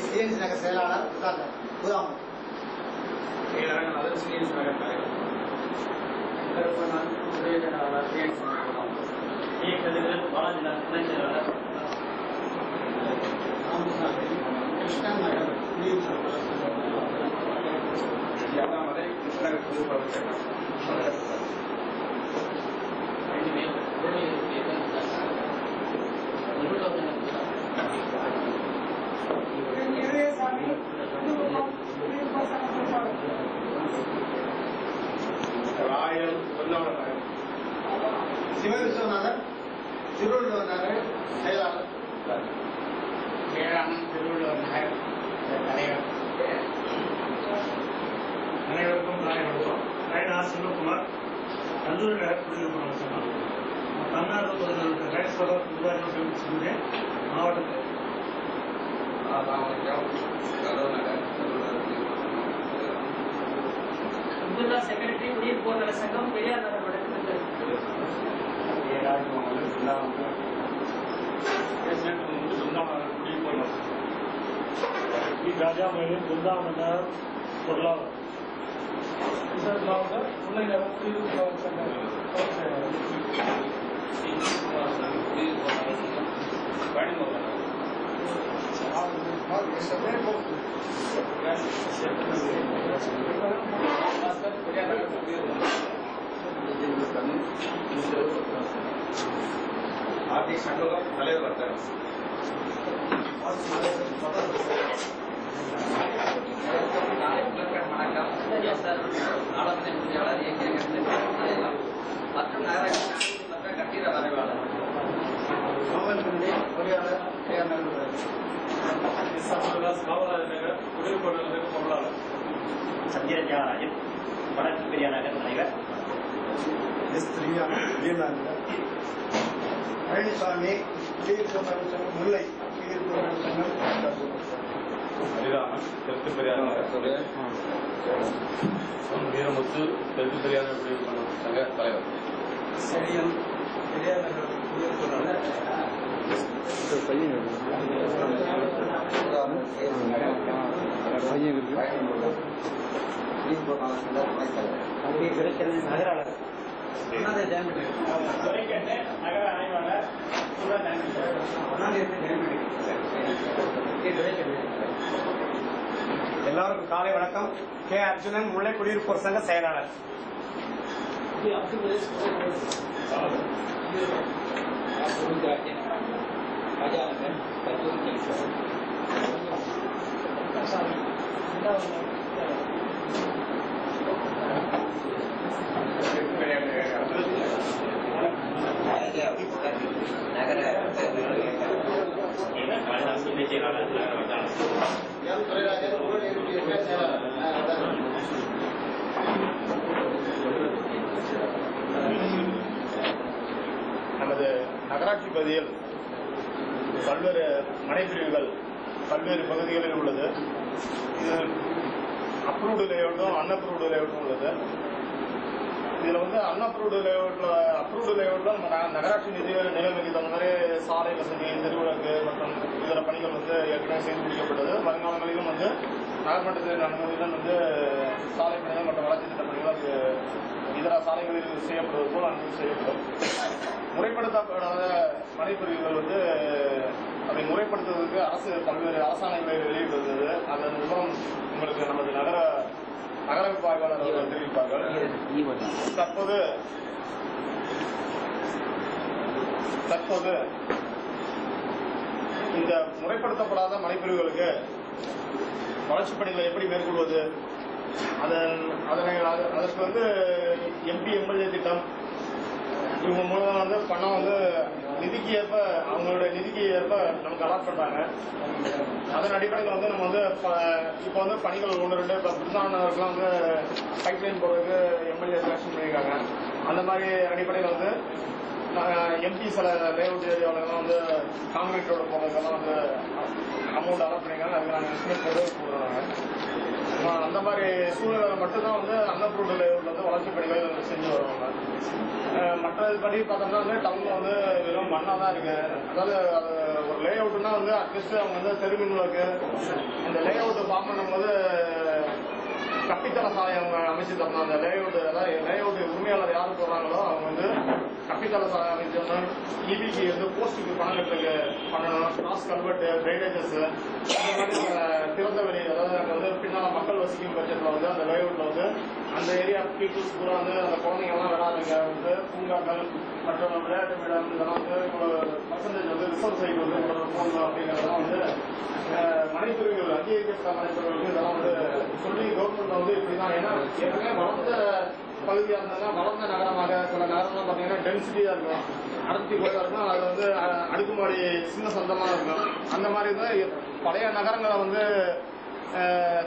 CNC நகர் செயலாளர் புதாமன் CNC நகர் தலைவர் பாலாஜி துணை செயலாளர் கிருஷ்ணன் நகர் அண்ணாமலை கிருஷ்ணநகர் ராயல் சிவவிஸ்வநாதன் திருவள்ளுவர் நகர் செயலாளர் வேளாண் திருவள்ளுவர் நகர் தலைவர் அனைவருக்கும் வணக்கம். சிவகுமார் கல்லூரி நகர் குடியிருப்பு சொன்னாங்க. தமிழ்நாடு மாவட்டத்தில் செக்ரட்டரி குடியிருப்பு நல சங்கம் பெரியார் நகர் வடக்கு ராஜாமணியின் பிருந்தாவன பொருளாதாரம் முல்லைநகர் குடியிருப்பு நல சங்கம் ஆர்டி சண்முகம் தலைவர் வர்த்தகம் வணக்கம் ஆலோசனை உதவியாளர் மற்றும் நகர கட்டிட வரைவாளர் பொறியாளர் காமராஜர் நகர் குடியிருப்பு பொருளாளர் சத்யராஜன் வடக்கு பெரியார் நகர் தலைவர் பழனிசாமி முல்லை ஹரிராமன் தெற்கு பெரியார் நகர் வீரமுத்து தெற்கு பெரியார் குடியிருப்பு சங்க தலைவர் செடியம் பெரியார் நகர் நகராளர் நகர ஆய்வாளர் எல்லாருக்கும் காலை வணக்கம். கே அர்ஜுனன் முல்லை குடியிருப்போர் சங்க செயலாளர். நமது நகராட்சி பகுதியில் பல்வேறு மனைப்பிரிவுகள் பல்வேறு பகுதிகளில் உள்ளது. இது அப்ரூவ்டு லேஅவுட்டும் அன்அப்ரூவ்டு லேஅவுட்டும் உள்ளது. இதில் வந்து அன்அப்ரூவ்டு லேஅவுட்ல நம்ம நகராட்சி நிலைமைக்கு தகுந்த மாதிரி சாலை வசதி, தெருவிளக்கு மற்றும் இதர பணிகள் வந்து ஏற்கனவே செய்து முடிக்கப்பட்டது. வருங்காலங்களிலும் வந்து நகர்மன்றத்தில் நன்மையுடன் வந்து சாலை பணிகள் மற்றும் வளர்ச்சி திட்ட பணிகள் இதர சாலைகளில் செய்யப்படுவது போல் அனுமதி செய்யப்படும். முறைப்படுத்தப்படாத மனைப்பிரிவுகள் வந்து அதை முறைப்படுத்துவதற்கு அரசு பல்வேறு அரசாணைகளை வெளியிட்டுள்ளது. அதன் விவரம் உங்களுக்கு நமது நகரமைப்பு ஆய்வாளர் அவர்கள் தெரிவிப்பார்கள். தற்போது இந்த முறைப்படுத்தப்படாத மனைப்பிரிவுகளுக்கு வளர்ச்சிப் பணிகளை எப்படி மேற்கொள்வது, அதற்கு வந்து MP MLA திட்டம், இவங்க மூலம் வந்து பணம் வந்து நிதிக்கு ஏற்ப அவங்களுடைய நிதிக்கு ஏற்ப நமக்கு அலாட் பண்றாங்க. அதன் அடிப்படையில் வந்து நம்ம வந்து இப்போ வந்து பணிகள் 1-2 இப்போ புதுசானவருக்குலாம் வந்து பைப் லைன் போடுறதுக்கு எம்எல்ஏ செலக்ஷன் பண்ணியிருக்காங்க. அந்த மாதிரி அடிப்படையில் வந்து எம்பி சில லேஅவுட் ஏரியாவிலலாம் வந்து கான்கிரீட் ரோடு போடுறதுக்கெல்லாம் வந்து அமௌண்ட் அலாட் பண்ணியிருக்காங்க. அதுக்கு நாங்கள் எஸ்டிமேட் போட்டு கொடுக்குறாங்க. அந்த மாதிரி சூழ்நிலை மட்டும்தான் வந்து அன்னப்ரூவ்டு லேஅவுட்ல வந்து வளர்ச்சி பணிகள் செஞ்சு வருவாங்க. மற்றபடி பார்த்தோம்னா வந்து டவுன்ல வந்து வெறும் மண்ணா தான் இருக்கு. அதாவது அது ஒரு லே அவுட்னா வந்து அட்லீஸ்ட் அவங்க வந்து தெருமின்களுக்கு இந்த லே அவுட் ஃபார்ம் பண்ணும்போது கப்பித்தள சாலை அவங்க அமைச்சு தரணும். அந்த லே அவுட் அதாவது லே அவுட் உரிமையாளர் யாரு போடுறாங்களோ அவங்க வந்து கப்பித்தள சாலை அமைச்சணும். இபிக்கு வந்து போஸ்ட்டுக்கு பணம் கட்டுறதுக்கு பண்ணணும். கிராஸ் கல்வெட்டு, டிரைனேஜஸ், இந்த மாதிரி திறந்த வெளி, அதாவது அங்கே வந்து பின்னால் மக்கள் வசிக்கும் பட்சத்தில் வந்து அந்த லே அவுட்ல வந்து அந்த ஏரியா பீப்புள்ஸ் கூட வந்து அந்த குழந்தைங்கள்லாம் விளையாடுங்க வந்து பூங்காக்கள் மற்றும் விளையாட்டு மேடம் இதெல்லாம் வந்து பர்சன்டேஜ் வந்து ரிசர்வ் சைட் வந்து போடணும் அப்படிங்கிறதெல்லாம் வந்து மனைப்பிரிவுகள் அங்கீகரிக்கப்பட்ட மனைப்பிரிவுகளுக்கு இதெல்லாம் வந்து சொல்லி கவர்மெண்ட் வந்து இப்படிதான். ஏன்னா ஏற்கனவே வளர்ந்த பகுதியாக இருந்ததுன்னா வளர்ந்த நகரமாக சில நகரம்லாம் பார்த்தீங்கன்னா டென்சிட்டியாக இருக்கும், அடர்த்தி குறைவாக இருக்கும். அது வந்து அடுக்குமாடி சின்ன சொந்தமாக இருக்கும். அந்த மாதிரி தான் பழைய நகரங்களை வந்து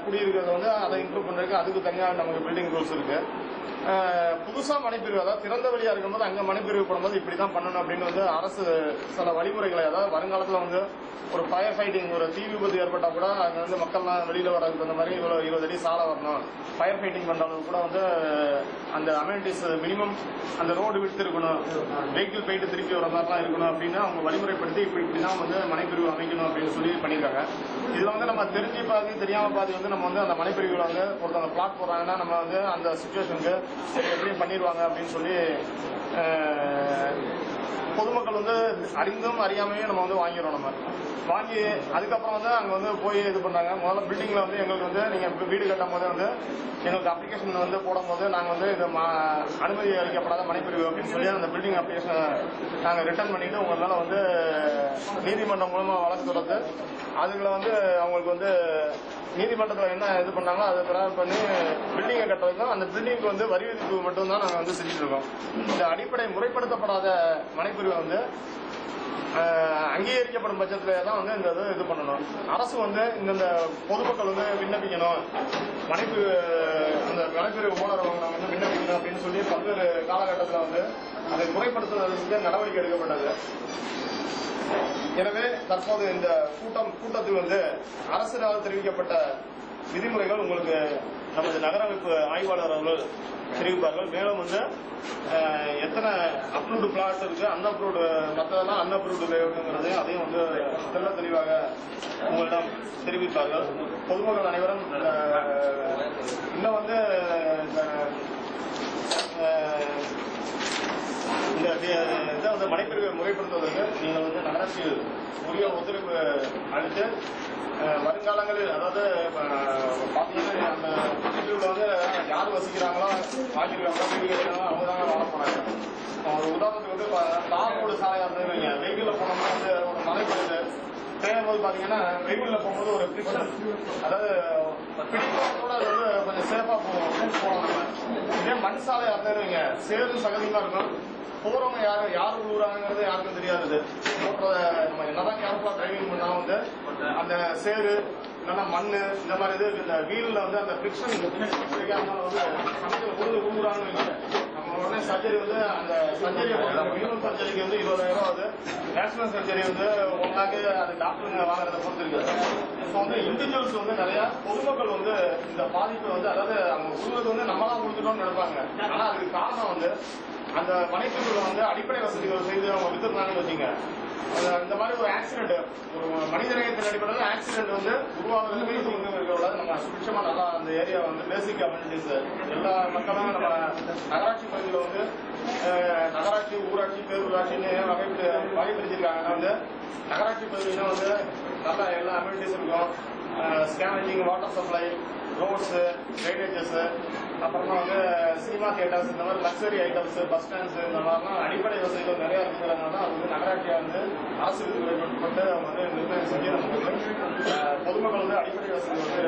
குடியிருக்கிறத வந்து அதை இம்ப்ரூவ் பண்ணுறதுக்கு அதுக்கு தனியாக நமக்கு பில்டிங் ரூல்ஸ் இருக்கு. புதுசா மனைப்பிரிவு, அதாவது திறந்த வெளியா இருக்கும்போது அங்க மனைப்பிரிவு பண்ணும்போது இப்படிதான் பண்ணணும் அப்படின்னு வந்து அரசு சில வழிமுறைகளை, அதாவது வருங்காலத்துல வந்து ஒரு ஃபயர் ஃபைட்டிங், ஒரு தீ விபத்து ஏற்பட்டா கூட அங்க வந்து மக்கள்லாம் வெளியில வரதுக்கு அந்த மாதிரி இவ்வளவு 20 அடி சாலை வரணும், ஃபயர் ஃபைட்டிங் பண்ற அளவுக்கு கூட வந்து அந்த அமெனிட்டிஸ் மினிமம் அந்த ரோடு விட்டு இருக்கணும், வெஹிக்கிள் போயிட்டு திருப்பி வர மாதிரிலாம் இருக்கணும் அப்படின்னு அவங்க வழிமுறைப்படுத்தி இப்படிதான் வந்து மனைப்பிரிவு அமைக்கணும் அப்படின்னு சொல்லி பண்ணியிருக்காங்க. இதுல வந்து நம்ம தெரிஞ்சு பாதி தெரியாம பாதி வந்து நம்ம வந்து அந்த மனைப்பிரிவுல வந்து ஒருத்தவங்க பிளாட் போடுறாங்கன்னா நம்ம வந்து அந்த சுச்சுவேஷனுக்கு எப்படியும் பண்ணிடுவாங்க அப்படின்னு சொல்லி பொதுமக்கள் வந்து அறிந்தும் அறியாமையும் நம்ம வந்து வாங்கிடுறோம். நம்ம வாங்கி அதுக்கப்புறம் வந்து அங்கே வந்து போய் இது பண்ணாங்க. முதல்ல பில்டிங்கில் வந்து எங்களுக்கு வந்து நீங்கள் வீடு கட்டும் போதே வந்து எங்களுக்கு அப்ளிகேஷன் வந்து போடும்போது நாங்கள் வந்து இது அனுமதி அளிக்கப்படாத மனைப்பிரிவு அப்படின்னு சொல்லி அந்த பில்டிங் அப்ளிகேஷனை நாங்கள் ரிட்டர்ன் பண்ணிட்டு உங்கள் மேலே வந்து நீதிமன்றம் மூலமாக வழக்கு தொடர்ந்து அதுகளை வந்து அவங்களுக்கு வந்து நீதிமன்றத்தில் என்ன இது பண்ணாங்களோ அதை பிரகாரம் பண்ணி பில்டிங்கை கட்டுறதுக்கும் அந்த பில்டிங்க்கு வந்து வரி விதிப்பு மட்டும்தான் நாங்கள் வந்து செஞ்சுட்டு இருக்கோம். இந்த அடிப்படை முறைப்படுத்தப்படாத மனைப்பிரிவை வந்து அங்கீகரிக்கப்படும் பட்சத்துல தான் வந்து இந்த இது பண்ணணும். அரசு வந்து இந்த பொதுமக்கள் வந்து விண்ணப்பிக்கணும், மனைப்பிரிவு அந்த மனைப்பிரிவு ஓனர் வந்து விண்ணப்பிக்கணும் அப்படின்னு சொல்லி பல்வேறு காலகட்டத்தில் வந்து அதை முறைப்படுத்துவதற்கு நடவடிக்கை எடுக்கப்பட்டது. எனவே தற்போது இந்த கூட்டத்தில் வந்து அரசினால் தெரிவிக்கப்பட்ட விதிமுறைகள் உங்களுக்கு நமது நகரமைப்பு ஆய்வாளர் அவர்கள் தெரிவிப்பார்கள். மேலும் வந்து எத்தனை அப்ரூவ்டு பிளாட் இருக்கு, அன்அப்ரூவ்டு மற்றதெல்லாம் அன்அப்ரூவ்டு லேஅவுட்ங்கிறது அதையும் வந்து தெல்ல தெளிவாக உங்களிடம் தெரிவிப்பார்கள். பொதுமக்கள் அனைவரும் இன்னும் வந்து இந்த இதை வந்து மனைப்பிரிவை முறைப்படுத்துவதற்கு நீங்கள் வந்து நகராட்சியில் உரிய ஒத்துழைப்பு அளித்து வருங்காலங்களில், அதாவது பார்த்தீங்கன்னா அந்த பிரிவில் வந்து யார் வசிக்கிறாங்களோ வாங்கிருக்காங்களோ வீடு கட்டினாங்களோ அவங்க தாங்க வாழ போறாங்க. ஒரு உதாரணத்துக்கு வந்து தார் ரோடு சாலையாக இருந்ததுங்க, வெஹிக்கிளில் போனோம்னா வந்து ஒரு மலை போகுது தேடும் போது பார்த்தீங்கன்னா வெஹிக்கிளில் போகும்போது ஒரு ஃபிரிக்ஷன், அதாவது பிடிப்பதோட அது வந்து கொஞ்சம் சேஃபாக போகணும். நம்ம இதே மண் சாலையாக இருந்ததுங்க சேரும் சகதியமாக இருக்கும். போறவங்க யார் உள்ளூராங்கிறது யாருக்கும் தெரியாது. நம்ம என்னதான் கேர்ஃபுல்லா டிரைவிங் பண்ணாலும் வந்து அந்த சேரு இல்லைன்னா மண்ணு இந்த மாதிரி இது இந்த வீல்ல வந்து அந்த ஃபிரிக்ஷன் கிடைக்காதனால வந்து சமயத்தில் உள்ளூரான்னு நம்ம உடனே சர்ஜரி வந்து அந்த சர்ஜரி மினிமம் சர்ஜரிக்கு வந்து 20,000 ஆகுது. நேஷனல் சர்ஜரி வந்து 1 lakh அது டாக்டருங்க வாங்குறத பொறுத்து இருக்கு. இப்போ வந்து இண்டிவிஜுவல்ஸ் வந்து நிறைய பொதுமக்கள் வந்து இந்த பாதிப்பு வந்து, அதாவது அவங்க உள்ளது வந்து நம்ம தான் கொடுத்துட்டோம்னு நினைப்பாங்க. ஆனா அதுக்கு காரணம் வந்து அந்த மனைப்பிரிவுல வந்து அடிப்படை வசதிகள் செய்து அவங்க வித்துருந்தாங்கன்னு வச்சுங்க, இந்த மாதிரி ஒரு ஆக்சிடென்ட், ஒரு மனித நேயத்தின் அடிப்படையில் ஆக்சிடென்ட் வந்து உருவாகிறதுக்கு இருக்கிறத நம்ம சுபிட்சமா நல்லா அந்த ஏரியா வந்து பேசிக் அமெனிட்டிஸ் எல்லா மக்களும் நம்ம நகராட்சி பகுதியில் வந்து நகராட்சி, ஊராட்சி, பேரூராட்சின்னு வகைப்படுத்திருக்காங்க. வந்து நகராட்சி பகுதியில வந்து நல்லா எல்லா அமெனிட்டிஸ் இருக்கும். ஸ்கேனிங், வாட்டர் சப்ளை, ரோட்ஸ், டிரைனேஜஸ், அப்புறமா வந்து சினிமா தியேட்டர்ஸ், இந்த மாதிரி லக்ஸரி ஐட்டம்ஸ், பஸ் ஸ்டாண்ட்ஸ், இந்த மாதிரிலாம் அடிப்படை வசதிகள் நிறைய இருக்கிறதுனால அது வந்து நகராட்சியா வந்து அரசு விதிமுறைப்பட்டு அவங்க வந்து நிர்ணயம் செஞ்சு நமக்கு வந்து பொதுமக்கள் வந்து அடிப்படை வசதி வந்து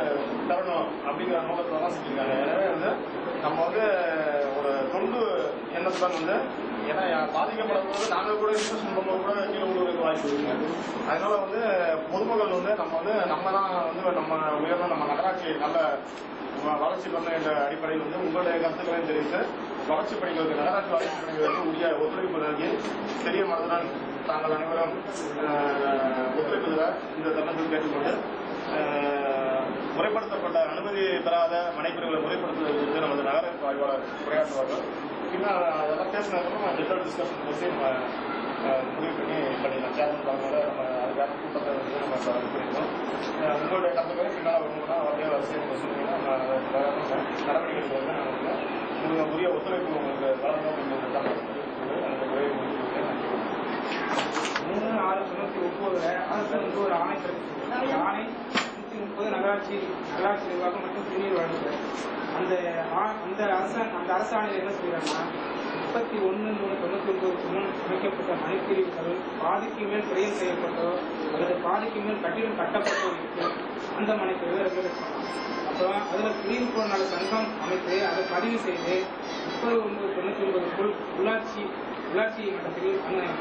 தரணும் அப்படிங்கிற நோக்கத்தில் தான் செஞ்சிருக்காங்க. எனவே வந்து நம்ம வந்து ஒரு தொண்டு எண்ணத்துடன் வந்து ஏன்னா பாதிக்கப்படும் போது நாங்கள் கூட இன்வெஸ்ட் பண்ணும்போது கூட கீழே விழுவதற்கு வாய்ப்பு இருக்குங்க. அதனால வந்து பொதுமக்கள் வந்து நம்ம தான் நம்ம உயர்ந்த நம்ம நகராட்சி நல்ல வளர்ச்சி பண்ண என்ற அடிப்படையில் வந்து உங்களுடைய கருத்துக்களையும் தெரிவித்து வளர்ச்சி பணிகளுக்கு நகராட்சி வளர்ச்சி பணிகளுக்கு உரிய ஒத்துழைப்பு நல்கி பெரிய மனதுடன் தாங்கள் அனைவரும் ஒத்துழைப்பு தர இந்த தருணத்தில் கேட்டுக்கொண்டு முறைப்படுத்தப்பட்ட அனுமதி பெறாத மனைப்பிரிவுகளை முறைப்படுத்துவது குறித்து நமது நகர ஆய்வாளர் உரையாற்றுவார்கள். பின்னர் அதெல்லாம் பேசினதுக்கு டெட்டல் டிஸ்கஷன் பற்றி நம்ம முடிவு பண்ணிடலாம். சேர்மன் பார்க்கல நம்ம அதுக்கான கூட்டத்தை வந்து நம்ம இது பண்ணியிருக்கோம். உங்களுடைய கருத்துக்களை பின்னால் வரணும்னா அப்படியே வரிசையை சொன்னீங்கன்னா நடவடிக்கைகள் வந்து நான் வந்து உரிய ஒத்துழைப்பு உங்களுக்கு வழங்கும் அப்படிங்கிறது தான் அந்த உரையை முடிச்சுக்கிறேன். 3/6/99 அரசு வந்து ஒரு ஆணை பிறப்பிச்சிருக்கு. ஆணை 130 நகராட்சி நிர்வாகம் மற்றும் குடிநீர் வழங்குகிறது. அந்த அரசாணையில் என்ன சொல்றாங்கன்னா 31/3/99 முன் அமைக்கப்பட்ட மனைப்பிரிவுகள் பாதிக்கு மேல் கிரயம் செய்யப்பட்டோ அல்லது பாதிக்கு மேல் கட்டிடம் கட்டப்பட்டோ இருக்கு அந்த மனைப்பிரிவை ரெகுலேட் பண்ணலாம். அப்புறம் அதுல குடியிருப்போர் நல சங்கம் அமைத்து அதை பதிவு செய்து 30/9/99 உள்ளாட்சி மட்டத்தில்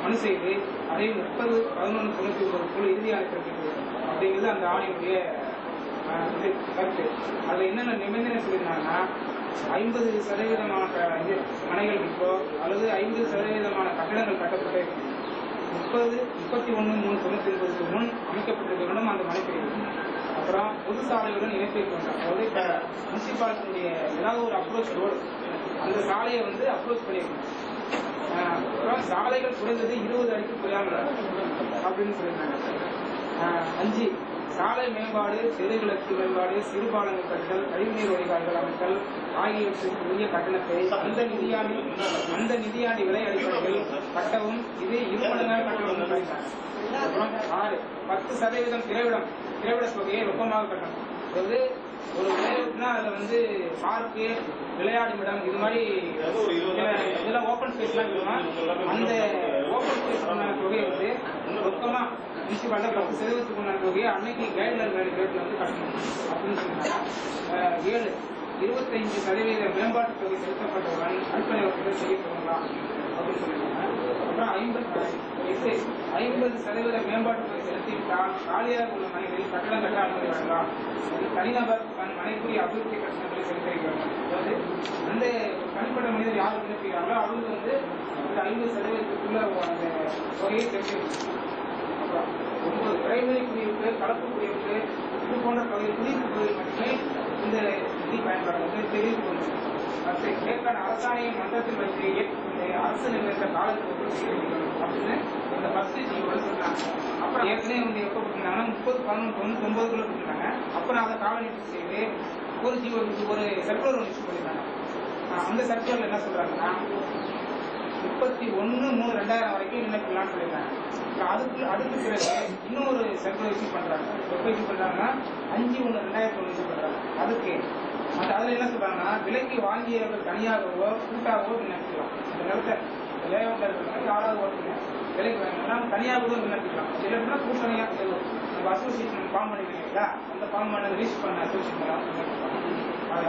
மனு செய்து அதை 30/11/99 இறுதி ஆணை பிறப்பிக்கிறது அப்படிங்கிறது அந்த ஆணையுடைய கருத்து. அதுல என்னென்ன நிபந்தனை சொல்லியிருந்தாங்கன்னா 50% மனைகள் இருக்கோ அல்லது 50% கட்டடங்கள் கட்டப்பட்டு 31/3/99 முன் அமைக்கப்பட்டிருக்க வேண்டும் அந்த மனைப்பிரிவு. அப்புறம் பொது சாலையுடன் இணைப்பிருக்க வேண்டும். அதாவது முனிசிபாலிட்டியுடைய ஏதாவது ஒரு அப்ரோச் ரோடு அந்த சாலையை வந்து அப்ரோச் பண்ணியிருக்கணும். அப்புறம் சாலைகள் குறைந்தது 20 அடிக்கு குறையாமல் அப்படின்னு சொல்லியிருந்தாங்க. 5 சாலை மேம்பாடு, தெருவிளக்கு மேம்பாடு, சிறுபாலங்கள் கட்டுதல், கழிவுநீர் வடிகால்கள் அமைத்தல் ஆகியவற்றுக்கு உரிய கட்டணத்தை அந்த நிதியாண்டி விலை அடிப்படையில் கட்டவும் இது 2 மடங்காக கட்டவும். அப்புறம் 6 10% திரைவிட தொகையை ரொக்கமாக கட்டணும். அதாவது ஒரு விளையாட்டுனா அதுல வந்து பார்க்கு, விளையாடும் இது மாதிரி இதெல்லாம் ஓப்பன் ஸ்பேஸ்லாம் இருக்குமா அந்த ஓப்பன் ஸ்பேஸ் தொகையை வந்து ரொக்கமா முனிசிபாலிட்டி 10% தொகையை அன்னைக்கு கைட்லைன் ரேட்ல வந்து கட்டணும் அப்படின்னு சொன்னாங்க. 7 25% மேம்பாட்டு தொகை செலுத்தப்பட்டவுடன் அடிப்படை வசதிகள் செய்யப்படலாம் அப்படின்னு சொல்லியிருக்காங்க. அப்புறம் 50% மேம்பாட்டு தொகை செலுத்திவிட்டால் காலியாக உள்ள மனைகளில் கட்டடம் கட்ட அனுமதி வழங்கலாம். தனிநபர் தன் மனைக்குரிய அபிவிருத்தி கட்டணங்களை செலுத்திருக்கிறார்கள். அதாவது அந்த தனிப்பட்ட மனிதர் யார் விண்ணப்பிக்கிறாங்களோ அவங்க வந்து 50%க்குள்ள அந்த தொகையை செலுத்திருக்காங்க. அப்புறம் 9 பிரைமரி குடியிருப்பு, கலப்பு குடியிருப்பு இது போன்ற குடியிருப்பு பகுதியில் மட்டுமே இந்த நிதி பயன்பாடு தெரிவித்து ஏற்கான அரசாணையை மன்றத்தில் வைத்து ஏற்றுக்கொண்டு அரசு நிர்ணயித்த காலத்துக்கு அப்படின்னு இந்த ஃபர்ஸ்ட் ஜீவோ சொன்னாங்க. அப்புறம் ஏற்கனவே வந்து எப்போ கொடுத்தாங்கன்னா 30/11/99 கொடுத்தாங்க. அப்புறம் அதை கால நீட்டு செய்து ஒரு ஜீவோ ஒரு சர்க்குலர் ஒன்று இஷ்யூ பண்ணிருந்தாங்க. அந்த சர்க்குலர்ல என்ன சொல்றாங்கன்னா 31/3/2000 வரைக்கும் விண்ணப்பிக்கலாம்னு சொல்லியிருக்காங்க. அதுக்கு பிறகு இன்னொரு சர்க்குலர் இஷ்யூ பண்றாங்க. எப்போ இஷ்யூ பண்றாங்கன்னா 5/1/2001 இஷ்யூ பண்றாங்க. அதுக்கு அதுல என்ன சொல்றாங்கன்னா விலைக்கு வாங்கியவர்கள் தனியாகவோ கூட்டாகவோ விண்ணப்பிக்கலாம். அந்த நிலத்தை லேஅவுட்ல இருக்கிறவங்க யாராவது ஓட்டுங்க விலைக்கு வாங்கினா தனியாகவோ விண்ணப்பிக்கலாம். இல்லைன்னா கூட்டணியா நம்ம அசோசியேஷன் ஃபார்ம் பண்ணிருக்கீங்களா அந்த ஃபார்ம் பண்ண ரிலீஸ் பண்ண அசோசியேஷன்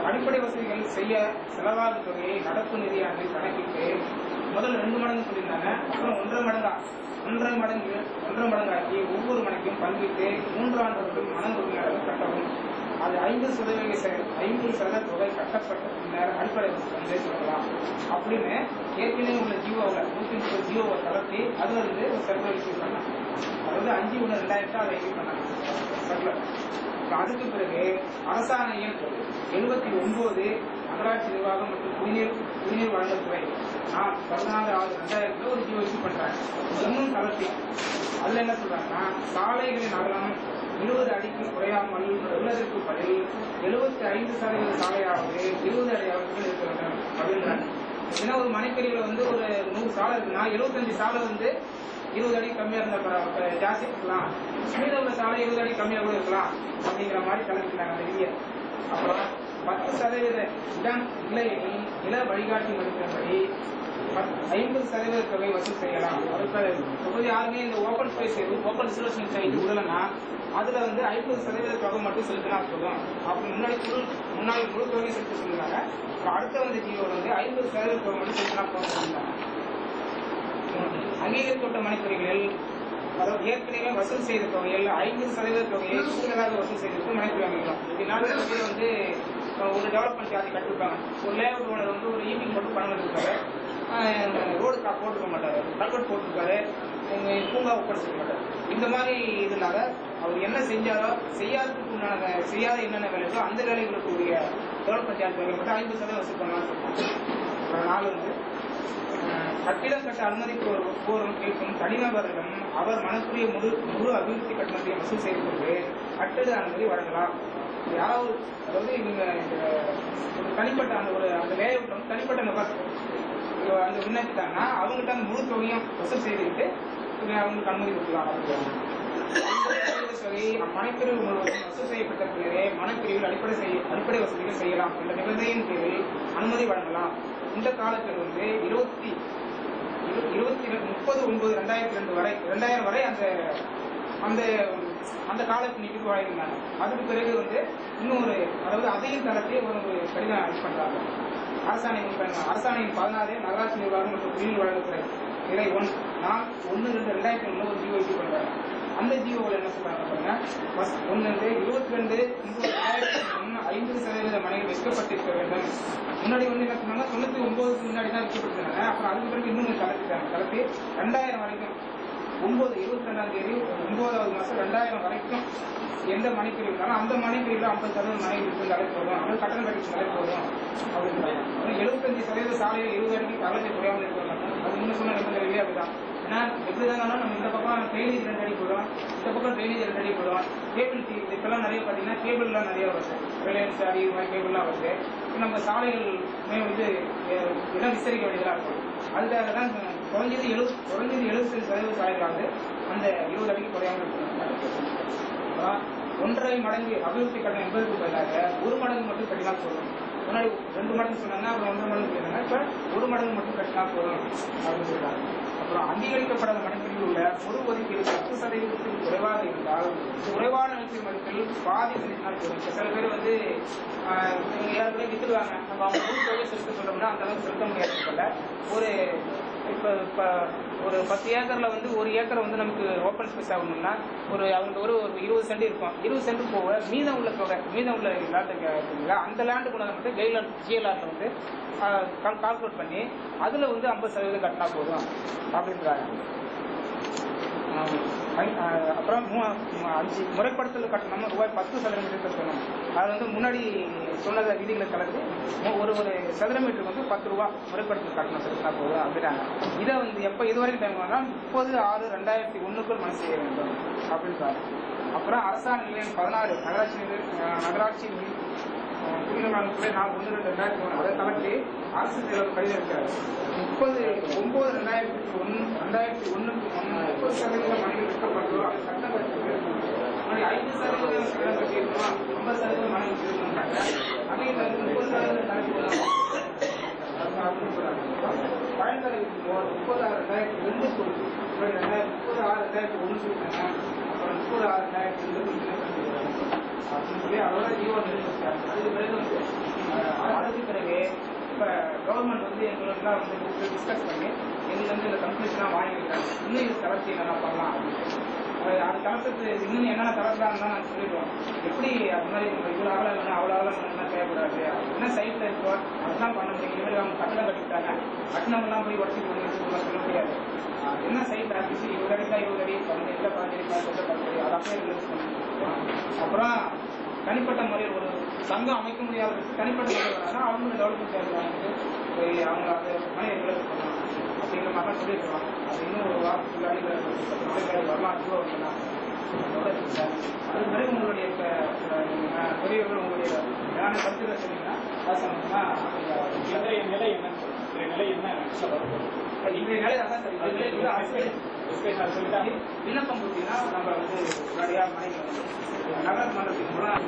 அடிப்படை வசதிகள் செய்ய செலவாகும் தொகையை நடப்பு நிதியாண்டில் கணக்கிட்டு முதல் 2 மடங்கு சொல்லியிருந்தாங்க. அப்புறம் 1.5 மடங்காக்கி ஒவ்வொரு மனைக்கும் பங்கிட்டு 3 ஆண்டுகளுக்கு மன உரிமையாளர்கள் கட்டவும். அது 50% தொகை கட்டப்பட்ட பின்னர் அடிப்படை வசதி சொல்லலாம் அப்படின்னு ஏற்கனவே உள்ள ஜீவோவில் 130 ஜீவோவை தளர்த்தி அது வந்து ஒரு சர்க்குலர் இஷ்யூ பண்ணாங்க. அதாவது 5/1/2000 அதை இஷ்யூ பண்ணாங்க சர்க்குலர். அதுக்கு பிறகு அரசாணை எண் 79 நகராட்சி நிர்வாகம் மற்றும் குடிநீர் வழங்கத்துறை 16/6/2000 ஒரு ஜீவோ இஷ்யூ பண்றாங்க. இன்னும் தளர்த்தி அதுல என்ன சொல்றாங்கன்னா சாலைகளின் அகலம் 20 அடிக்கு குறையாமல் உள்ளதற்கு பதில் 75% சாலையாவது 20 அடியாவது இருக்க வேண்டும் அப்படின்றாங்க. ஏன்னா ஒரு மனைப்பிரிவுல வந்து ஒரு 100 சாலை இருக்குன்னா 75 சாலை வந்து 20 அடி கம்மியா இருந்தா ஜாஸ்தி இருக்கலாம், மீத உள்ள சாலை 20 அடி கம்மியா கூட இருக்கலாம் அப்படிங்கிற மாதிரி கலந்துக்கிறாங்க அந்த விதியை. அப்புறம் 10% இடம் இல்லையெனில் நில வழிகாட்டி மதிப்பின்படி 50% தொகை வசூல் செய்யலாம். அதுக்கு யாருமே இந்த open space open reservation site விடலன்னா அதுல வந்து 50% தொகை மட்டும் செலுத்தினா போதும். அப்படி முன்னாடி முழு தொகையை செலுத்த சொல்லுறாங்க. அடுத்த வந்து ஜீவோ வந்து 50% தொகை மட்டும் செலுத்தினா போதும் சொல்லிட்டாங்க. அங்கீகரிக்கப்பட்ட மனைப்பிரிவுகளில் அதாவது ஏற்கனவே வசூல் செய்த தொகையில் 50% தொகையை கூடுதலாக வசூல் செய்திருக்கு மனைப்பிரிவு அமைக்கலாம். இதனால வந்து ஒரு டெவலப்மெண்ட் சார்ஜ் கட்டிருப்பாங்க. ஒரு லேஅவுட் ஓனர் வந்து ஒரு ஈவினிங் மட்டும் பணம் எடுத்துருக்காரு, ரோடு போட்டுக்க மாட்டாரு, கல்வெட் போட்டிருக்காரு, பூங்கா ஒப்படைச்சிருக்க மாட்டார். இந்த மாதிரி இதனால அவர் என்ன செஞ்சாரோ செய்யாததுக்கு உண்டான செய்யாத என்னென்ன வேலைகளோ அந்த வேலைகளுக்கு உரிய டெவலப்மெண்ட் சார்ஜ் மட்டும் 50% வசூல் பண்ணலாம்னு சொல்றாங்க. நாலு வந்து கட்டிடம் கட்ட அனுமதி கோரும் கேட்கும் தனிநபரிடம் அவர் மனக்குரிய முழு அபிவிருத்தி கட்டணத்தை வசூல் செய்து கொண்டு கட்டிட அனுமதி வழங்கலாம். யாராவது அதாவது நீங்க தனிப்பட்ட அந்த லேஅவுட்ல வந்து தனிப்பட்ட நபர் அந்த விண்ணப்பித்தாங்கன்னா அவங்ககிட்ட அந்த முழு தொகையும் வசூல் செய்துக்கிட்டு அவங்களுக்கு அனுமதி கொடுக்கலாம். தொகை மனைப்பிரிவு முழுவதும் வசூல் செய்யப்பட்ட பின்னரே மனைப்பிரிவில் அடிப்படை வசதிகள் செய்யலாம் என்ற நிபந்தனையின் பேரில் அனுமதி வழங்கலாம். இந்த காலத்தில் வந்து 30/9/2002 வரை 2000 வரை அந்த காலத்து நீட்டிப்பு வழங்கினாங்க. அதுக்கு பிறகு வந்து இன்னொரு அதாவது அதையும் தரத்தை ஒரு கடிதம் இது பண்றாங்க. அரசாணையின் 16 நகராட்சி நிர்வாகம் மற்றும் குடிநீர் வழங்கத்துறை நிலை 1/4/2001 ஒரு ஜிஓ இஷ்யூ பண்றாங்க. அந்த ஜிஓவில் என்ன சொல்றாங்க பாருங்க, 1/22/2001 50% மனைகள் விற்கப்பட்டிருக்க வேண்டும். முன்னாடி வந்து என்ன சொன்னாங்க 99க்கு முன்னாடி தான் விற்கப்பட்டிருக்காங்க. அப்புறம் அதுக்கு பிறகு இன்னும் கலத்தி 2000 வரைக்கும் 22ஆம் தேதி 9வது மாசம் 2000 வரைக்கும் எந்த மனைப்பிரிவு இருந்தாலும் அந்த மனைப்பிரிவில் 50% மனை இருந்தாலே போதும், அது கட்டணம் கட்டினாலே போதும் அப்படின்றாங்க. 75% சாலையில் 20 அடிக்கு கலத்தை குறையாமல் இருக்க அது இன்னும் சொன்ன நிபந்தனைகளே அப்படிதான். ஏன்னா எப்படிதான் நம்ம இந்த பக்கம் ட்ரைனேஜ் 2 அடி போடுவோம், இந்த பக்கம் ட்ரைனேஜ் 2 அடி போடுவோம். கேபிள் இப்பெல்லாம் நிறைய பார்த்தீங்கன்னா கேபிள்லாம் நிறைய வருது, ரிலையன்ஸ் அடி மாதிரி கேபிள்லாம் வருது. நம்ம சாலைகள் வந்து இடம் விசாரிக்க வேண்டியதாக இருக்கும். அதுக்காக தான் குறைஞ்சது 70% சாலைகளாவது அந்த 20 அடிக்கு குறையாமல் இருக்கணும். 1.5 மடங்கு அபிவிருத்தி கட்டணம் என்பதற்கு பதிலாக 1 மடங்கு மட்டும் கட்டினால் போதும். முன்னாடி 2 மடங்கு சொன்னாங்க, அப்புறம் 1.5 மடங்கு சொன்னாங்க, இப்ப 1 மடங்கு மட்டும் கட்டினால் போதும் அப்படின்னு சொல்றாங்க. அப்புறம் அங்கீகரிக்கப்படாத மனைப்பிரிவில் உள்ள பொது ஒதுக்கீடு 10% குறைவாக இருந்தால் குறைவான நிலத்தின் மதிப்பில் பாதி செலுத்தினால் போதும். சில பேர் வந்து ஏற்கனவே வித்துடுவாங்க, நம்ம அவங்க முழு தொகையை செலுத்த சொல்றோம்னா அந்த அளவுக்கு செலுத்த முடியாது. ஒரு இப்ப ஒரு 10 ஏக்கர்ல வந்து 1 ஏக்கரை வந்து நமக்கு ஓப்பன் ஸ்பேஸ் ஆகணும்னா அவங்களுக்கு ஒரு 20 சென்ட் இருக்கும். 20 சென்ட் போக மீதம் உள்ள தொகை மீதம் உள்ள லேண்ட் அந்த லேண்டு கொண்டு வந்து ஜிஎல்ஆர்ல வந்து கால்குலேட் பண்ணி அதுல வந்து 50% கட்டினா போதும் அப்படின்றாங்க. அப்புறம் 5 முறைப்படுத்தல் கட்டணம் ரூபாய் 10 சதுரமீட்டர் கட்டணும். அது வந்து முன்னாடி சொன்னத விதிகளை கலந்து ஒரு சதுர மீட்டருக்கு வந்து 10 ரூபா முறைப்படுத்தல் கட்டணம் செலுத்தினா போதும் அப்படின்றாங்க. இதை வந்து எப்போ இதுவரைக்கும் டைம் வாங்கினா 30/6/2001 மனு செய்ய வேண்டும் அப்படின்றாங்க. அப்புறம் அரசாணை நிலையம் 16 நகராட்சி குடிநீர் 1/2/2003 அதை கலந்து அரசு தேர்தல் கடிதம் இருக்காரு. 30/9/2001 30% மனைகள் விற்கப்பட்டோ அது சட்டம் கட்டிருக்கு. 5% கடன் கட்டியிருக்கோம், 50% மனை வச்சிருக்காங்க. அதையும் வந்து 30% கணக்கு போடலாம் அப்படின்னு சொல்றாங்க. பயன்தலை 30/6/2002 சொல்லி 30/6/2001 சொல்லிட்டாங்க. அப்புறம் 30/6/2002 அப்படின்னு சொல்லி அதோட ஜீவோ நிறுத்திட்டாங்க. அதுக்கு பிறகு வந்து அதுக்கு பிறகு இப்போ கவர்மெண்ட் வந்து எங்களுக்குலாம் வந்து டிஸ்கஸ் பண்ணி எங்களுக்கு வந்து இந்த கம்பெனிஸ்லாம் வாங்கியிருக்காங்க. இன்னும் இது தளர்ச்சி என்னென்ன பண்ணலாம் அப்படின்னு அது தளர்த்துக்கு இன்னும் என்னென்ன தளர்த்தான்னு தான் நாங்கள் சொல்லிடுவோம். எப்படி அது மாதிரி இவ்வளோ ஆகலாம் வேணும் அவ்வளோ ஆகலாம் வேணும்னா தேவைப்படாது. என்ன சைட்டில் இருக்கோ அதுதான் பண்ண முடியும். இவரு அவங்க கட்டணம் கட்டிவிட்டாங்க, கட்டணம்லாம் போய் உடச்சிட்டு வந்து சொல்ல முடியாது. என்ன சைட் ஆஃபீஸ் 20 அடிக்கா 20 அடி எந்த 15 அடி அதை அப்படியே ரிலீஸ் பண்ணுவோம். அப்புறம் தனிப்பட்ட முறையில் ஒரு சங்கம் அமைக்க முடியாத தனிப்பட்ட முறையில் வராங்கன்னா அவங்க டெவலப்மெண்ட் சார்ஜ் வாங்கிட்டு போய் அவங்க அந்த மனையை ரிலீஸ் பண்ணலாம் அப்படிங்கிற மாதிரிலாம் சொல்லியிருக்கலாம். அது இன்னும் ஒரு வாரத்துக்குள்ளாடி 10 நாளைக்கு வரலாம் கூட வரலாம். அது பிறகு உங்களுடைய பெரியவர்கள் உங்களுடைய ஏதாவது கருத்துக்களை சொன்னீங்கன்னா அது சம்பந்தமா இன்றைய நிலை என்ன இன்றைய நிலை அதான் சரி. விண்ணப்பம் கொடுத்தீங்கன்னா நம்ம வந்து முன்னாடியாக மனைவி நகரமன்றத்தின் மூலம்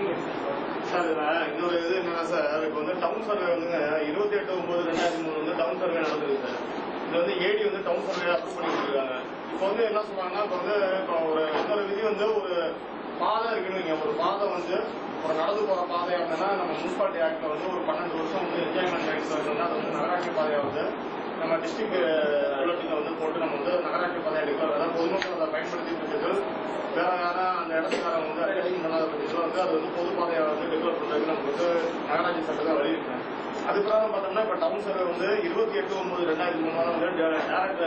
சார் இன்னொரு இது என்னன்னா சார், இப்போ வந்து டவுன் சர்வே வந்துங்க 28/9/2003 வந்து டவுன் சர்வே நடந்திருக்கு சார். இது வந்து ஏடி வந்து டவுன் சர்வே அப்ரூவ் பண்ணிட்டு இருக்காங்க. இப்போ வந்து என்ன சொல்றாங்கன்னா இப்போ ஒரு இன்னொரு விதி வந்து ஒரு பாதை இருக்குன்னு ஒரு பாதை வந்து ஒரு நடந்து போற பாதையா இருந்ததுன்னா நம்ம முனிசிபாலிட்டி ஆக்ட்ல வந்து ஒரு 12 வருஷம் வந்து என்ஜாய்மெண்ட் ரைட்ஸ் இருக்குன்னா அது வந்து நகராட்சி பாதையா வந்து நம்ம டிஸ்ட்ரிக்ட் புல்லட்டின்ல வந்து போட்டு நம்ம வந்து நகராட்சி பதவி எடுக்கலாம். அதாவது பொதுமக்கள் அதை பயன்படுத்தி பட்சத்தில் வேற யாரும் அந்த இடத்துக்காரங்க வந்து அட்ஜஸ்ட் பண்ணாத பட்சத்தில் வந்து அது வந்து பொது பாதையை வந்து டெவலப் பண்றதுக்கு நமக்கு வந்து நகராட்சி சட்டத்தை வலியுறுத்தினேன். அது பிரகாரம் பார்த்தோம்னா இப்போ டவுன் சர்வே வந்து 28/9/2003 வந்து டேரக்ட்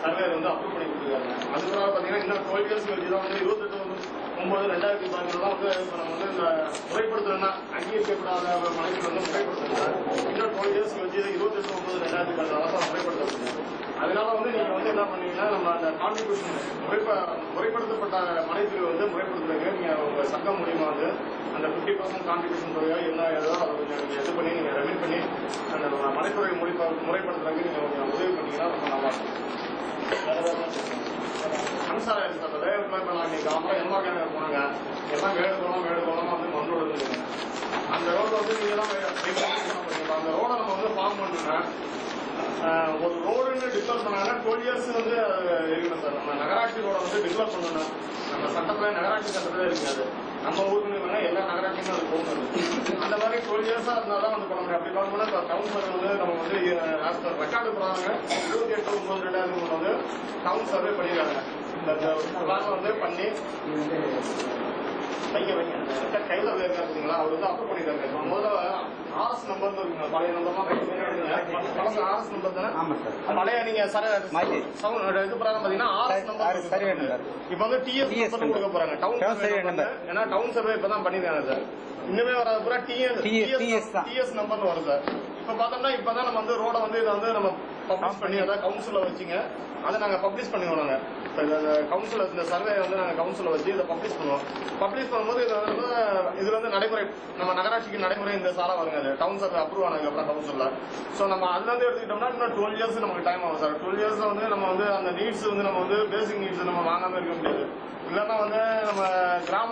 சர்வே வந்து அப்ரூவ் பண்ணி கொடுத்துருக்காங்க. அது பிரகாரம் பார்த்தீங்கன்னா இன்னும் 12 இயர்ஸ் கழிச்சு தான் வந்து 28/9/2015 தான் வந்து இப்போ நம்ம வந்து இந்த முறைப்படுத்தணும்னா அங்கீகரிக்கப்படாத மனைவிகள் வந்து முறைப்படுத்தணும். இன்னும் 12 இயர்ஸ் கழிச்சு 28/9/2015 முறைப்படுத்தப்படுது. அதனால வந்து நீங்க வந்து என்ன பண்ணீங்கன்னா நம்ம அந்த கான்ட்ரிபியூஷன் முறைப்படுத்தப்பட்ட மனைவிகள் வந்து முறைப்படுத்துறதுக்கு நீங்க உங்க சங்கம் மூலியமா வந்து அந்த 50% கான்ட்ரிபியூஷன் தொகையோ என்ன ஏதோ அதை கொஞ்சம் நீங்க இது பண்ணி நீங்க ரெமிட் பண்ணி அந்த மனைத்துறை முறைப்படுத்துறதுக்கு நீங்க கொஞ்சம் உதவி பண்ணீங்கன்னா ரொம்ப நல்லா இருக்கும். அன்சார இருக்கிறது இப்போ இன்னைக்கு அப்புறம் எம்மா கிணறு போனாங்க எல்லாம் வேடு கோலமா வந்து மண் ரோடு இருக்குங்க. அந்த ரோடு வந்து நீங்க தான் அந்த ரோடை நம்ம வந்து ஃபார்ம் பண்ணணும்னா ஒரு ரோடுன்னு டிக்ளேர் பண்ணாங்கன்னா 12 இயர்ஸ் வந்து இருக்கணும் சார். நம்ம நகராட்சி ரோடை வந்து டிக்ளேர் பண்ணணும். நம்ம சட்டத்துல நகராட்சி சட்டத்துல இருக்காது. நம்ம ஊருக்கு வேணா எல்லா நகராட்சியும் அது போகணும். அந்த மாதிரி 12 இயர்ஸா இருந்தாதான் வந்து பண்ண முடியும். அப்படி பார்க்கும்போது இப்போ டவுன் சர்வே வந்து நம்ம வந்து ரெக்கார்டு போறாங்க 28/9/2003 வந்து டவுன் சர்வே பண்ணிடுறாங்க. இந்த வந்து பண்ணி வைங்க கையில இருக்காருங்களா அவர் வந்து அப்ரூவ் பண்ணிருக்காங்க. முதல்ல RS நம்பர் இருக்குங்க. பழைய நம்பர் RS நம்பர் தானே பழைய நீங்க இது பிரகாரம் பாத்தீங்கன்னா RS நம்பர் இப்ப வந்து TS நம்பர் கொடுக்க போறாங்க. டவுன் சர்வே ஏன்னா டவுன் சர்வே இப்பதான் பண்ணிருக்காங்க சார். இன்னுமே வராது பூரா TS நம்பர்னு வரும் சார். இப்ப பார்த்தோம்னா இப்பதான் நம்ம வந்து ரோட வந்து இதை வந்து நம்ம பப்ளிஷ் பண்ணி அதாவது கவுன்சில்ல வச்சுங்க அதை நாங்க பப்ளிஷ் பண்ணுவோம். நாங்க கவுன்சில் இந்த சர்வே வந்து நாங்க கவுன்சில்ல வச்சு இதை பப்ளிஷ் பண்ணுவோம். பப்ளிஷ் பண்ணும்போது இதுல வந்து நடைமுறை நம்ம நகராட்சிக்கு நடைமுறை இந்த சாரா வருங்க. அது டவுன் சர்வே அப்ரூவ் ஆனதுக்கு அப்புறம் கவுன்சில்ல சோ நம்ம அதுல இருந்து எடுத்துக்கிட்டோம்னா இன்னும் 12 இயர்ஸ் நமக்கு டைம் ஆகும் சார். 12 இயர்ஸ்ல வந்து நம்ம வந்து அந்த நீட்ஸ் வந்து நம்ம வந்து பேசிக் நீட்ஸ் நம்ம வாங்காம இருக்க முடியாது. இல்லைன்னா வந்து நம்ம கிராம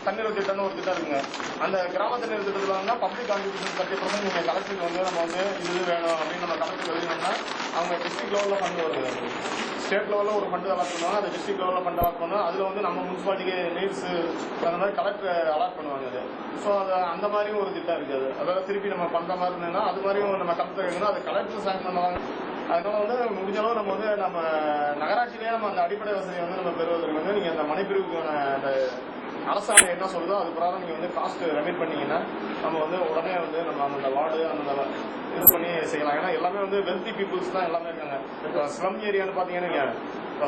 தண்ணீர் திட்டம்னு ஒரு திட்டம் இருக்குங்க. அந்த கிராம தண்ணீர் திட்டத்துல வந்து பப்ளிக் கான்ட்ரிபியூஷன் 30% நீங்க கலெக்டருக்கு வந்து நம்ம வந்து இது வேணும் அப்படின்னு நம்ம கலெக்டர் எழுதினோம்னா அவங்க டிஸ்ட்ரிக்ட் லெவல்ல ஃபண்ட் வருது. ஸ்டேட் லெவல்ல ஒரு ஃபண்ட் அலாட் பண்ணுவாங்க. அது டிஸ்ட்ரிக்ட் லெவல்ல ஃபண்ட் அலாட் பண்ணுவோம். அதுல வந்து நம்ம முனிசிபாலிட்டிக்கு நீட்ஸ் அந்த மாதிரி கலெக்டர் அலாட் பண்ணுவாங்க. அது ஸோ அது அந்த மாதிரியும் ஒரு திட்டம் இருக்குது. அதாவது திருப்பி நம்ம பண்ற மாதிரி இருந்ததுன்னா அது மாதிரியும் நம்ம கலெக்டர் எழுதுனா அது கலெக்டர் சாங்ஷன் பண்ணுவாங்க. அதனால வந்து முடிஞ்ச அளவு நம்ம வந்து நம்ம நகராட்சியிலேயே நம்ம அந்த அடிப்படை வசதியை வந்து நம்ம பெறுவதற்கு வந்து நீங்க அந்த மனைப்பிரிவுக்கான அந்த அரசாங்கம் என்ன சொல்லுதோ அது பிரகாரம் நீங்க வந்து காஸ்ட் ரெமிட் பண்ணீங்கன்னா நம்ம வந்து உடனே வந்து நம்ம அந்த வார்டு அந்த இது பண்ணி செய்யலாம். ஏன்னா எல்லாமே வந்து வெல்தி பீப்புள்ஸ் தான் எல்லாமே இருக்காங்க. இப்போ ஸ்லம் ஏரியான்னு பாத்தீங்கன்னா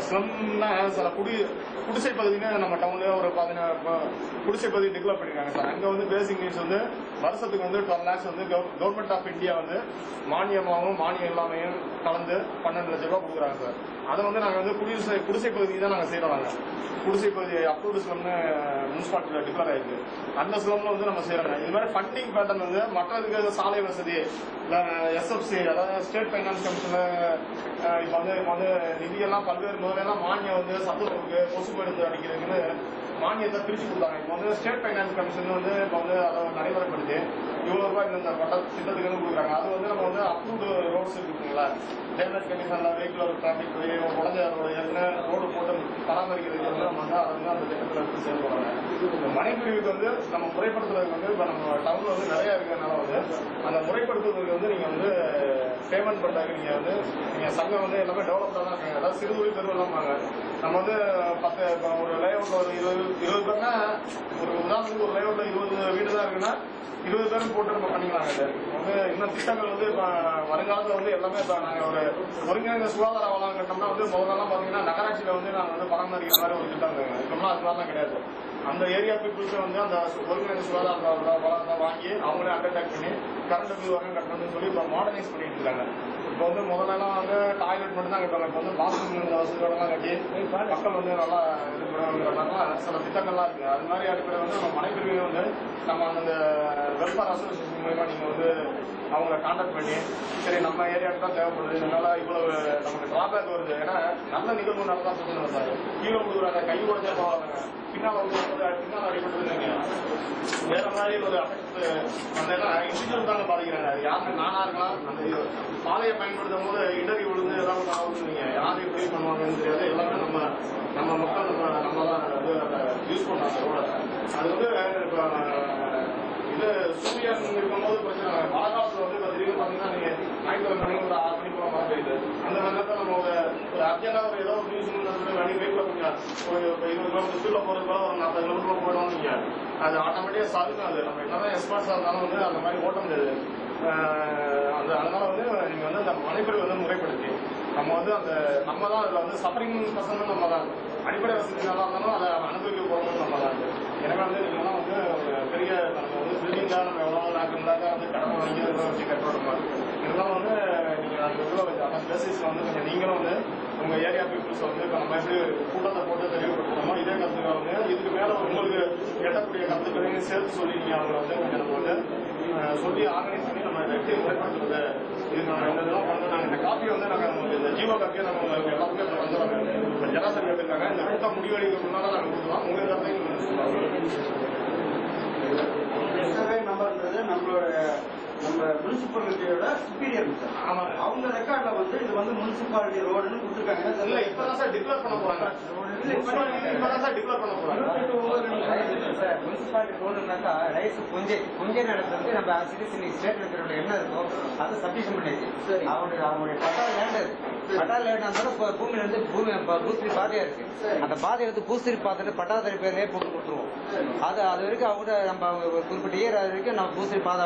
ஸ்லம்னா சில குடிசை பகுதினா நம்ம டவுன்ல ஒரு 16 குடிசை பகுதி டிக்ளேர் பண்ணிருக்காங்க சார். அங்க வந்து பேசிக் நீட்ஸ் வந்து வருஷத்துக்கு வந்து 12 lakhs வந்து கவர்மெண்ட் ஆஃப் இந்தியா வந்து மானியமாகவும் மானியம் இல்லாமையும் கலந்து 12 லட்சம் ரூபாய் கொடுக்குறாங்க சார். அதை வந்து நாங்க வந்து குடிசை பகுதி தான் நாங்க செய்யறோம். குடிசை பகுதி அப்ரூவ்டு ஸ்லம்னு முனிசிபாலிட்டியில டிக்ளேர் ஆயிருக்கு. அந்த ஸ்லம்ல வந்து நம்ம செய்யறோம். இது மாதிரி ஃபண்டிங் பேட்டர்ன் வந்து மற்றதுக்கு சாலை வசதி SFC அதாவது ஸ்டேட் பைனான்ஸ் கமிஷன்ல இப்ப வந்து நிதியெல்லாம் பல்வேறு முதலெல்லாம் மானியம் வந்து சத்துணவுக்கு கொசு மருந்து அடிக்கிறதுக்குன்னு மானியத்தை பிரிச்சு கொடுத்தாங்க. இப்போ வந்து ஸ்டேட் பைனான்ஸ் கமிஷன் வந்து இப்போ வந்து அதை நடைமுறைப்படுத்தி இவ்வளவு ரூபாய் இந்த திட்டத்துக்கு வந்து கொடுக்குறாங்க. அது வந்து நம்ம வந்து அப்ரூவ்டு ரோட்ஸ் இருக்குங்களா டேமேஜ் கண்டிஷன்ல வெஹிக்குலர் டிராபிக் உடஞ்ச ஏற்கனவே ரோடு போட்டு பராமரிக்கிறதுக்கு வந்து நம்ம வந்து அதை வந்து அந்த திட்டத்தில் வந்து செயல்படுறாங்க. மனைப்பிரிவுக்கு வந்து நம்ம முறைப்படுத்துறதுக்கு வந்து இப்போ நம்ம டவுன்ல வந்து நிறைய இருக்கிறதுனால வந்து அந்த முறைப்படுத்துறதுக்கு வந்து நீங்க வந்து பேமெண்ட் பண்றதுக்கு நீங்க சங்கம் வந்து எல்லாமே டெவலப்டா தான் இருக்காங்க. அதாவது சிறுதுளி பெருவெல்லாம் நம்ம வந்து 10 ஒரு லேஅவுட்ல ஒரு 20 பேர்னா ஒரு உதாரணத்துக்கு ஒரு லேஅவுட்ல 20 வீடு தான் இருக்குன்னா 20 பேரும் போட்டு நம்ம பண்ணிக்கலாங்க. இது வந்து இன்னும் திட்டங்கள் வந்து இப்ப வருங்காலத்துல வந்து எல்லாமே இப்ப நாங்க ஒரு ஒருங்கிணைந்த சுகாதார வளம் கட்டோம்னா வந்து முதல்லாம் பாத்தீங்கன்னா நகராட்சியில வந்து நாங்க வந்து பராமரிக்கிற மாதிரி ஒரு திட்டம் இருக்குங்க. இப்பெல்லாம் அது மாதிரிலாம் கிடையாது. அந்த ஏரியா பீப்புள்ஸை வந்து அந்த ஒருங்கிணைந்த சுகாதார வளத்தை வாங்கி அவங்களே அண்டர்டேக் பண்ணி கரண்ட் பில் வாங்க கட்டணும்னு சொல்லி இப்போ மாடர்னைஸ் பண்ணிட்டு இருக்காங்க. இப்போ வந்து முதல்லாம் வந்து டாய்லெட் மட்டும் தான் கட்டுவாங்க. இப்போ வந்து பாத்ரூம் வசதியோடலாம் கட்டி மக்கள் வந்து நல்லா இது பண்ணுவாங்கிறதுனால சில திட்டங்கள்லாம் இருக்கு. அது மாதிரி அடிப்படையில் வந்து நம்ம மனைப்பிரிவை வந்து நம்ம அந்த வெல்ஃபேர் அசோசியேஷன் மூலமா நீங்க வந்து அவங்கள கான்டாக்ட் பண்ணி சரி நம்ம ஏரியாவுக்கு தான் தேவைப்படுது இதனால இவ்வளவு நமக்கு டிராபேக் வருது. ஏன்னா நல்ல நிகழ்வு நடந்தா சொல்லுங்க சார். கீழே கொடுக்குறாங்க கை உடஞ்சா போவாங்க பின்னால் அடிபட்டு வேற மாதிரி ஒரு அஃபெக்ட் இண்டிவிஜுவல் தாங்க பாதிக்கிறாங்க. யாருக்கு நானா இருக்கலாம் அந்த பாதையை பயன்படுத்தும் போது இடறி விழுந்து ஏதாவது ஆகுதுங்க. யாரு எப்படி பண்ணுவாங்கன்னு தெரியாது. எல்லாமே நம்ம மக்கள் நம்ம தான் வந்து அதை யூஸ் பண்றாங்க ரோட. அது வந்து இப்போ இது சூரியன் இருக்கும் போது பிரச்சனை. மழை காலத்துல வந்து இப்போ திடீர்னு பாத்தீங்கன்னா நீங்க ஞாயிற்றுக்கிழமை ஒரு 6 மணி போல மழை பெய்யுது. ஒரு அர்ஜென்டா ஒரு ஏதோ ஒரு நியூஸ் வெயிட்ல கொஞ்சம் ஒரு 20 கிலோமீட்டர் ஸ்பீட்ல போறதுக்கு ஒரு 40 கிலோமீட்டர் போயிடுவாங்க. அது ஆட்டோமேட்டிக்கா சாகுது. அது நம்ம என்னதான் எக்ஸ்பர்ட்ஸா இருந்தாலும் வந்து அந்த மாதிரி ஓட்ட முடியாது. அதனால வந்து நீங்க வந்து அந்த மனைப்பொருள் வந்து முறைப்படுத்தி நம்ம வந்து அந்த நம்ம தான் அதுல வந்து சஃபரிங் பர்சன் நம்ம தான் அடிப்படை வசதி நல்லா இருந்தாலும் அதை அனுபவிக்க போகணும்னு நம்ம தான். எனவே வந்து நீங்க வந்து பெரிய நம்ம வந்து பில்டிங்கா நம்ம எவ்வளவு நாட்களாக வந்து கடமை வாங்கி வச்சு கட்டுறோம். இருந்தாலும் வந்து நீங்க அந்த இதில் வச்சு அந்த பேசிஸ்ல வந்து கொஞ்சம் நீங்களும் வந்து உங்க ஏரியா பீப்புள்ஸ் வந்து இப்போ நம்ம எப்படி கூட்டத்தை போட்டு தெளிவுபடுத்தணுமோ இதே கருத்துக்களை வந்து இதுக்கு மேல உங்களுக்கு எட்டக்கூடிய கருத்துக்களையும் சேர்த்து சொல்லி நீங்க அவங்களை வந்து கொஞ்சம் நம்ம வந்து சொல்லி ஆர்கனைஸ் பண்ணி நம்ம எப்படி முறைப்படுத்துறது இது நம்ம இந்த இதெல்லாம் பண்ணணும். நாங்கள் இந்த காப்பியை வந்து நாங்கள் உங்களுக்கு இந்த ஜீவோ காப்பியை நம்ம உங்களுக்கு எல்லாத்துக்கும் இப்போ வந்து ஜனாசரி கேட்டிருக்காங்க. இந்த கூட்டம் முடிவடைக்கு முன்னால நாங்கள் கொடுக்கலாம். உங்க கருத்தையும் சர்வே நம்பர்ன்றது நம்ம முனிசிபாலிட்டியோட சுப்பீரியர் சார். ஆமா, அவங்க ரெக்கார்ட்ல வந்து இது வந்து முனிசிபாலிட்டி ரோடுன்னு கொடுத்துருக்காங்க. இல்ல இப்பதான் சார் டிக்ளேர் பண்ண போறாங்க. இப்பதான் சார் டிக்ளேர் பண்ண போறாங்க. முனிசிபாலிட்டி ரோடுனாக்கா ரைஸ் கொஞ்சம் இடத்துல வந்து நம்ம சிட்டிசன் ஸ்டேட் இருக்கிற என்ன இருக்கோ அதை சப்மிஷன் பண்ணியாச்சு. அவங்களுடைய பட்டா லேண்ட் இருந்தாலும் பூமியில இருந்து பூஸ்திரி பாதையா இருக்கு. அந்த பாதையை வந்து பூஸ்திரி பாதை பட்டாதாரி பேர்லயே போட்டு கொடுத்துருவோம். அது வரைக்கும் அவங்க நம்ம குறிப்பிட்ட இயர் வரைக்கும் நம்ம பூஸ்திரி பாதை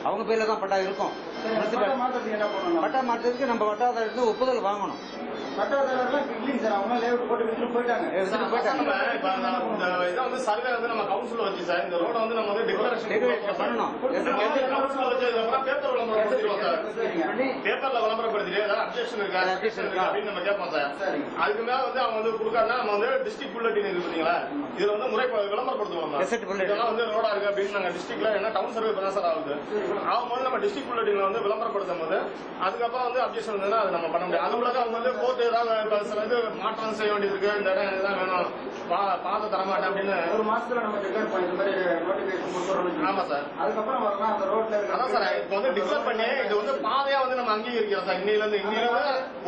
அவங்க பேர்ல தான் பட்டா இருக்கும். பட்டா மாற்றத்துக்கு நம்ம பட்டாதாரி ஒப்புதல் வாங்கணும். பட்டாதாரர்லாம் இல்லைங்க சார். அவங்க லேஅவுட் போட்டு விட்டுட்டு போயிட்டாங்க. இதை வந்து சர்வே வந்து நம்ம கவுன்சில் வச்சு சார் இந்த ரோட வந்து நம்ம வந்து டெக்கரேஷன் பண்ணணும். கவுன்சில் வச்சதுக்கப்புறம் பேப்பர் விளம்பரப்படுத்திடுவோம் சார். பேப்பர்ல விளம்பரப்படுத்திட்டு ஏதாவது அப்ஜெக்ஷன் இருக்கா அப்படின்னு நம்ம கேட்போம் சார். அதுக்கு மேல வந்து அவங்க வந்து கொடுக்காருன்னா நம்ம வந்து டிஸ்ட்ரிக்ட் புல்லட்டின் இருக்கு பாத்தீங்களா, இதுல வந்து முறை விளம்பரப்படுத்துவோம். இதெல்லாம் வந்து ரோடா இருக்கு அப்படின்னு நாங்க டிஸ்ட்ரிக்ட்ல என்ன டவுன் சர்வே பண்ணா சார் ஆகுது. ஆகும்போது நம்ம டிஸ்ட்ரிக்ட் புல்லட்டின்ல வந்து விளம்பரப்படுத்தும் போது அதுக்கப்புறம் வந்து அப்ஜெக்ஷன் இருந்ததுன்னா அது நம்ம பண்ண முடியாது. அதுக்குள்ள அவங்க வந்து கோர்ட் ஏதாவது சில இது மாற்றம் செய்ய வேண்டியது இருக்கு. இந்த இடம் இதுதான் வேணும் பாதை தரமாட்டேன் அப்படின்னு ஒரு மாசத்துல நம்ம டிக்ளேர் பண்ணி இந்த மாதிரி நோட்டிபிகேஷன் கொடுத்துறோம். ஆமா சார். அதுக்கப்புறம் வரலாம் அந்த ரோட்ல இருக்கு. அதான் சார் இப்ப வந்து டிக்ளேர் பண்ணி இது வந்து பாதையா வந்து நம்ம அங்கீகரிக்கிறோம் சார். இன்னையில இருந்து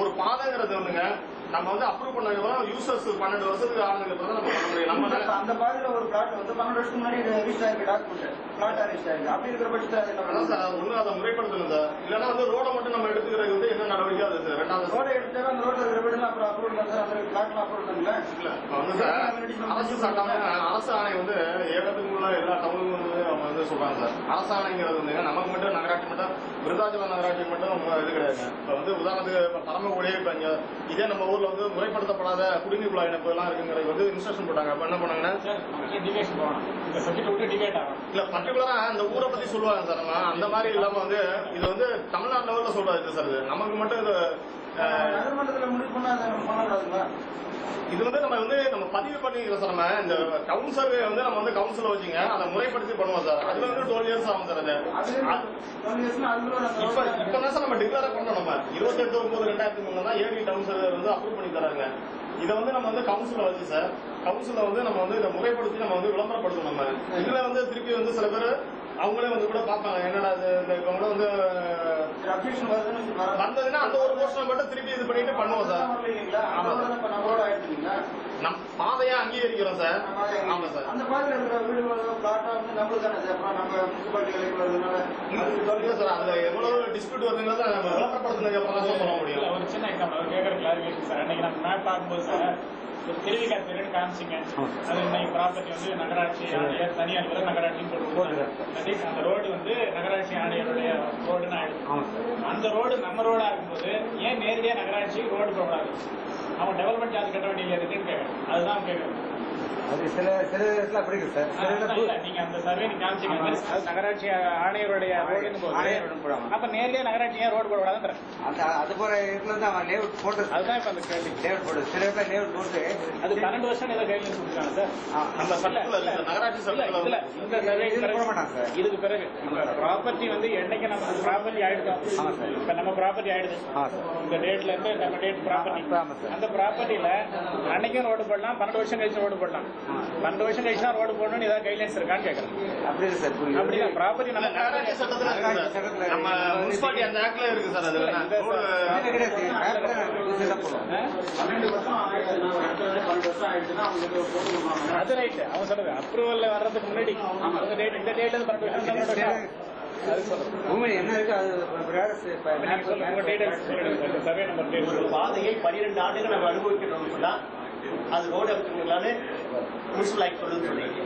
ஒரு பாதைங்கிறது வந்துங்க நம்ம வந்து அப்ரூவ் பண்ணதுக்கப்புறம் யூசர்ஸ் 12 வருஷத்துக்கு ஆனதுக்கு அப்புறம் நம்ம பண்ண முடியும். நம்ம அந்த பாதையில ஒரு பிளாட் வந்து 12 வருஷத்துக்கு முன்னாடி ரிஜிஸ்டர் ஆயிருக்கு டாக்குமெண்ட் பிளாட் ரிஜிஸ்டர் ஆயிருக்கு. அப்படி இருக்கிற பட்சத்தில் அதான் சார் அது ஒண்ணு அதை முறைப்படுத்தணும் சார். இல்லைன்னா வந்து ரோட மட்டும் நம்ம எடுத்துக்கிறது வந்து என்ன நடவடிக்கை அது சார். ரெண்டாவது ரோட எடுத்தாலும் அந்த ரோட்ல இருக்கிற வீடுலாம் அப்புறம் அப்ரூவல் தான் சார். அந்த பிளாட்லாம் அப்ரூவல் பண்ணல. இல்ல இப்ப வந்து சார் அரசு சட்டம் அரசு ஆணை வந்து ஏகத்துக்கு உள்ள எல்லா டவுனுக்கும் வந்து அவங்க வந்து சொல்றாங்க சார். அரசு ஆணைங்கிறது வந்து நமக்கு மட்டும் நகராட்சி மட்டும் விருதாச்சலம் நகராட்சி மட்டும் இது கிடையாது. இப்ப வந்து உதாரணத்துக்கு பரமக்குடியே இப்ப இங்க இதே நம்ம ஊர்ல வந்து முறைப்படுத்தப்படாத குடிநீர் குழாய் இணைப்பு எல்லாம் இருக்குங்கிறது வந்து இன்ஸ்ட்ரக்ஷன் போட்டாங்க. அப்ப என்ன பண்ணாங்கன்னா இல்ல பர்டிகுலரா அந்த ஊரை பத்தி சொல்லுவாங்க சார். நம்ம அந்த மாதிரி இல்லாம வந்து இது வந்து தமிழ்நாடு லெவல்ல சொல்றது சார். இது நமக்கு மட்டும் இது நகர்மன்றத்துல முடிவு பண்ணா பண்ணக்கூடாதுங்களா? இது வந்து நம்ம பதிவு பண்ணிக்கிறோம் சார். நம்ம இந்த டவுன் சர்வே வந்து நம்ம வந்து கவுன்சில் வச்சுங்க அதை முறைப்படுத்தி பண்ணுவோம் சார். அதுல வந்து 12 இயர்ஸ் ஆகும் சார். இப்பதான் சார் நம்ம டிக்ளேர் பண்ணோம். நம்ம 28/9/2003 தான் ஏடி டவுன் சர்வே வந்து அப்ரூவ் பண்ணி தராங்க. இதை வந்து நம்ம வந்து கவுன்சில வச்சு சார் கவுன்சில வந்து நம்ம வந்து இதை முறைப்படுத்தி நம்ம வந்து விளம்பரப்படுத்தணும். நம்ம இதுல வந்து திருப்பி வந்து சில பேர் அவங்களே வந்து கூட பார்ப்பாங்க என்னடா இவங்க வந்து வந்ததுன்னா அந்த ஒரு போர்ஷன் மட்டும் திருப்பி இது பண்ணிட்டு பண்ணுவோம் சார். நம் பாதையா அங்கீகரிக்கிறோம் சார். ஆமா சார். அந்த பாதையில இருக்கிற வீடுகளோ பிளாட்டா வந்து நம்மளுக்கு தானே சார். நம்ம முனிசிபாலிட்டி சார் அதுல எவ்வளவு டிஸ்பியூட் வருதுங்கிறத நம்ம விளம்பரப்படுத்தினதுக்கு அப்புறம் தான் சொல்ல முடியும். ஒரு சின்ன எக்ஸாம்பிள் கேட்கற கிளாரிஃபிகேஷன் சார். அன்னைக்கு நம்ம மேப் பார்க்கும்போது சார் ஒரு திருவிக்கா தெரியும் காமிச்சிங்க. அது இன்னைக்கு ப்ராப்பர்ட்டி வந்து நகராட்சி ஆணையர் தனியார் பேர் நகராட்சின்னு போட்டு அந்த ரோடு வந்து நகராட்சி ஆணையருடைய ரோடுன்னு ஆயிடும். அந்த ரோடு நம்ம ரோடா இருக்கும்போது ஏன் நேரடியா நகராட்சி ரோடு போடாது? அவங்க டெவலப்மெண்ட் சார்ஜ் கட்ட வேண்டிய இருக்குன்னு கேட்கறேன். அதுதான் கேட்கறேன். அது சில இடத்துல அப்படி இருக்கு சார். நீங்க அந்த சர்வே காமிச்சிங்க நகராட்சி ஆணையருடைய ரோடுன்னு போது அப்ப நேரடியா நகராட்சி ஏன் ரோடு போடக்கூடாதுன்ற அது போற இடத்துல இருந்து அவன் லேஅவுட் போட்டு அதுதான் இப்ப அந்த கேள்வி. லேஅவுட் போட்டு சில இடத்துல லேஅவுட் போட்டு அது 12 வருஷம் ஏதோ கைட்லைன்ஸ் கொடுத்துருக்காங்க சார். நம்ம சட்டத்துல நகராட்சி சட்டத்துல இந்த சர்வே போட மாட்டாங்க சார். இதுக்கு பிறகு ப்ராப்பர்ட்டி வந்து என்னைக்கு நம்ம ப்ராப்பர்ட்டி ஆயிடுதோ இப்ப நம்ம ப்ராப்பர்ட்டி ஆயிடுது இந்த டேட்ல இருந்து நம்ம டேட் ப்ராப்பர்ட்டி அந்த ப்ராப்பர்ட்டியில அன்னைக்கும் ரோடு போடலாம் 12 வருஷம் கழிச்சு ரோடு போடலாம். 12 வருஷம் கழிச்சு தான் ரோடு போடணும்னு ஏதாவது கைட்லைன்ஸ் இருக்கான்னு கேட்கறேன். அப்படி இல்லை சார். அப்படிதான் ப்ராப்பர்ட்டி நம்ம நகராட்சி சட்டத்துல நம்ம முனிசிபாலிட்டி அந்த ஆக்ட்ல இருக்கு சார். அது அது ரைட். அவங்க சொல்றது அப்ரூவல்ல வர்றதுக்கு முன்னாடி இந்த டேட்ல இருந்து 12 வருஷம் பூமியில என்ன இருக்கு அது சர்வே நம்பர் ஒரு பாதையை 12 ஆண்டுகள் நம்ம அனுபவிக்கிறோம்னா அது ரோடு அப்படிங்கிறதுனால முனிசிபல் ஆக்ட் சொல்லுன்னு சொன்னீங்க.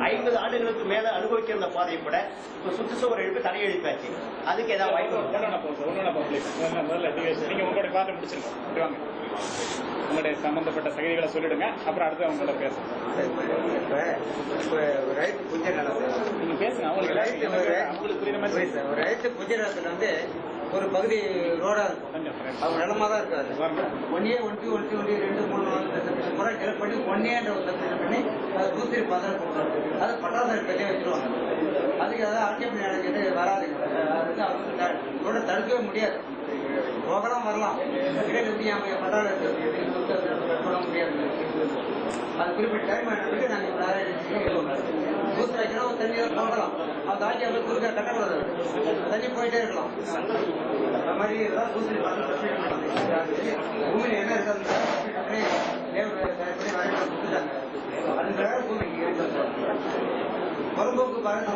50 ஆண்டுகளுக்கு மேல அனுபவிக்கிற அந்த பாதையை கூட இப்போ சுற்றுச்சுவர் எழுப்பி தடை எழுப்பாச்சு. அதுக்கு ஏதாவது வாய்ப்பு நீங்க உங்களுடைய பாதை முடிச்சிருக்கோம். உங்களுடைய சம்பந்தப்பட்ட சகதிகளை சொல்லிடுங்க, அப்புறம் அடுத்து அவங்களோட பேசுங்க. நீங்க பேசுங்க, அவங்களுக்கு புரியுற மாதிரி. ஒரு ரைட்டு குஜராத்தில் வந்து ஒரு பகுதி ரோடா இருக்கும், அவங்க நிலமா தான் இருக்காது. 1A 1B 1C 1D 2 3 4 முறை செலக்ட் பண்ணி 1Aன்ற ஒரு சப்ஜெக்ட் பண்ணி அது 113 கொடுக்குறாங்க. அது பட்டாசாரி கையிலே வச்சிருவாங்க. அதுக்கு அதாவது ஆட்சேபனை நடக்குது வராதுங்க. அதுக்கு அவங்க ரோட தடுக்கவே முடியாது. போகலாம் வரலாம், இடையில பட்டாள போட முடியாது. அது குறிப்பிட்ட டைம் ஆகிட்டு நாங்கள் பூத்து வைக்கிறோம், தண்ணி போகலாம். அந்த ஆட்சி அப்படி குறுக்க கட்டக்கூடாது, தண்ணி போயிட்டே இருக்கலாம். அந்த மாதிரி இதெல்லாம் பூத்து பூமியில என்ன இருக்காது கொடுத்துட்டாங்க. அதுக்காக பூமிக்கு புறம்போக்கு பாருங்க.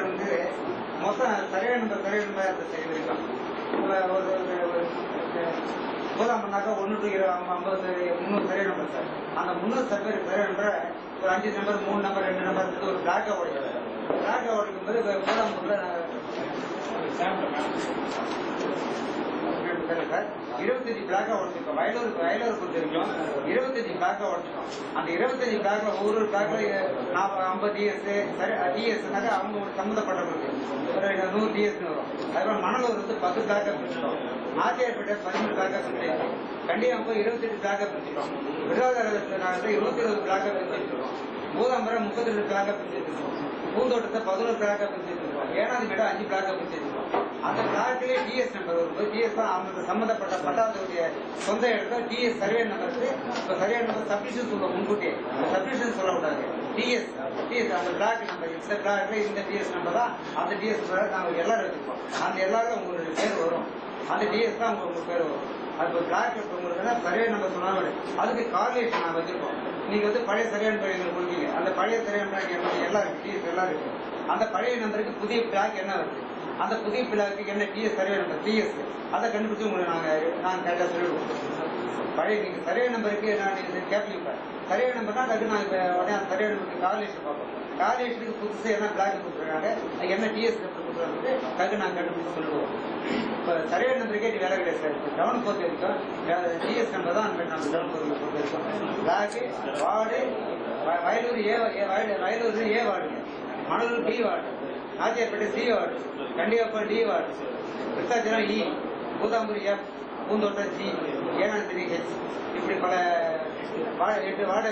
வந்து மொத்தம் சரியான நம்பர் செய்திருக்கான். ஒரு போதாம் பண்ணாக்கா 1 to 50 300 சரியான நம்பர் சார். அந்த 300 சரியான நம்பரை ஒரு 5 நம்பர் 3 நம்பர் 2 நம்பர் ஒரு பிளாக்கா உடைக்கும். பிளாக்கா உடைக்கும் போது போதாம்பூர்ல 25 பிளாக்கா உடைச்சிருக்கோம். வயலூர் கொடுத்துருக்கோம் 25 பிளாக்கா உடைச்சிருக்கோம். அந்த 25 பிளாக்ல ஒவ்வொரு பிளாக்ல 50 டிஎஸ்னாக்கா அவங்க சம்மந்தப்பட்டவங்களுக்கு ஒரு 100 டிஎஸ் வரும். அதுக்கப்புறம் மணலூர் வந்து 10 பிளாக்கா பிரிச்சிட்டோம். ஆச்சியார்பேட்டை 13 பிளாக்கா பிரிச்சிருக்கோம். கண்டிப்பாக 28 பிளாக்கா பிரிச்சிருக்கோம். விருதாச்சலத்தில் 27 பிளாக்கா பிரிச்சிருக்கோம். மூதாம்பரம் 32 பிளாக்கா பிரிச்சிருக்கோம். பூந்தோட்டத்தை 11 பிளாக்கா பிரிச்சிருக்கோம். ஏனாதிபேட்டை 5 பிளாக்கா பிரிச்சிருக்கோம். அந்த பிளாக்லேயே டிஎஸ் நம்பர் வரும்போது டிஎஸ் தான் அவங்க சம்பந்தப்பட்ட பட்டாளத்துடைய சொந்த இடத்துல டிஎஸ் சர்வே நம்பருக்கு இப்போ சர்வே நம்பர் சப்மிஷன் சொல்ல முன்கூட்டியே சப்மிஷன் சொல்லக்கூடாது. டிஎஸ் அந்த பிளாக் நம்பர் இந்த பிளாக்ல இந்த டிஎஸ் நம்பர் தான் அந்த டிஎஸ் நம்பர் நாங்கள் எல்லாரும் வச்சுருக்கோம். அந்த எல்லாருக்கும் உங்களுக்கு பேர் வரும். அந்த டிஎஸ் தான் உங்களுக்கு பேர் வரும். அது பிளாக் உங்களுக்கு சர்வே நம்பர் சொன்னாலும் அதுக்கு கார்லேஷன் நாங்கள் வச்சிருக்கோம். நீங்க வந்து பழைய சர்வே நம்பர் எங்களுக்கு கொடுத்தீங்க. அந்த பழைய சர்வே நம்பர் எல்லாம் இருக்கு, டிஎஸ் எல்லாம் இருக்கு. அந்த பழைய நம்பருக்கு புதிய பிளாக் என்ன வருது, அந்த புதிய பிளாக்கு என்ன டிஎஸ் சர்வே நம்பர் டிஎஸ் அதை கண்டுபிடிச்சு உங்களுக்கு நாங்கள் கரெக்டாக சொல்லிடுவோம். பழைய நீங்கள் சர்வே நம்பருக்கு நீங்கள் கேட்பீங்க. சர்வே நம்பர்னா அதுக்கு நாங்கள் உடனே அந்த சர்வே நம்பருக்கு கார்லேஷன் பார்ப்போம். கார்லேஷனுக்கு புதுசு என்ன பிளாக் கொடுத்துருக்காங்க, அது என்ன டிஎஸ் நம்பர் கொடுக்குறாங்க அதுக்கு நாங்கள் கண்டுபிடிச்சு சொல்லிடுவோம். இப்போ சர்வே நம்பருக்கே வேலை கிடையாது சார். இப்போ டவுன் பொறுத்த வரைக்கும் டிஎஸ் நம்பர் தான் நம்ம டவுன் பொறுத்த வரைக்கும். Block ward Vayalur Vayalur A வார்டுங்க, Manalur B ward, Achiyarpettai C ward, Kandiyappar D ward, Virudhachalam E, Boothampur F, Poonthottam G, Enathipathi H, இப்படி பல 8 வார்டு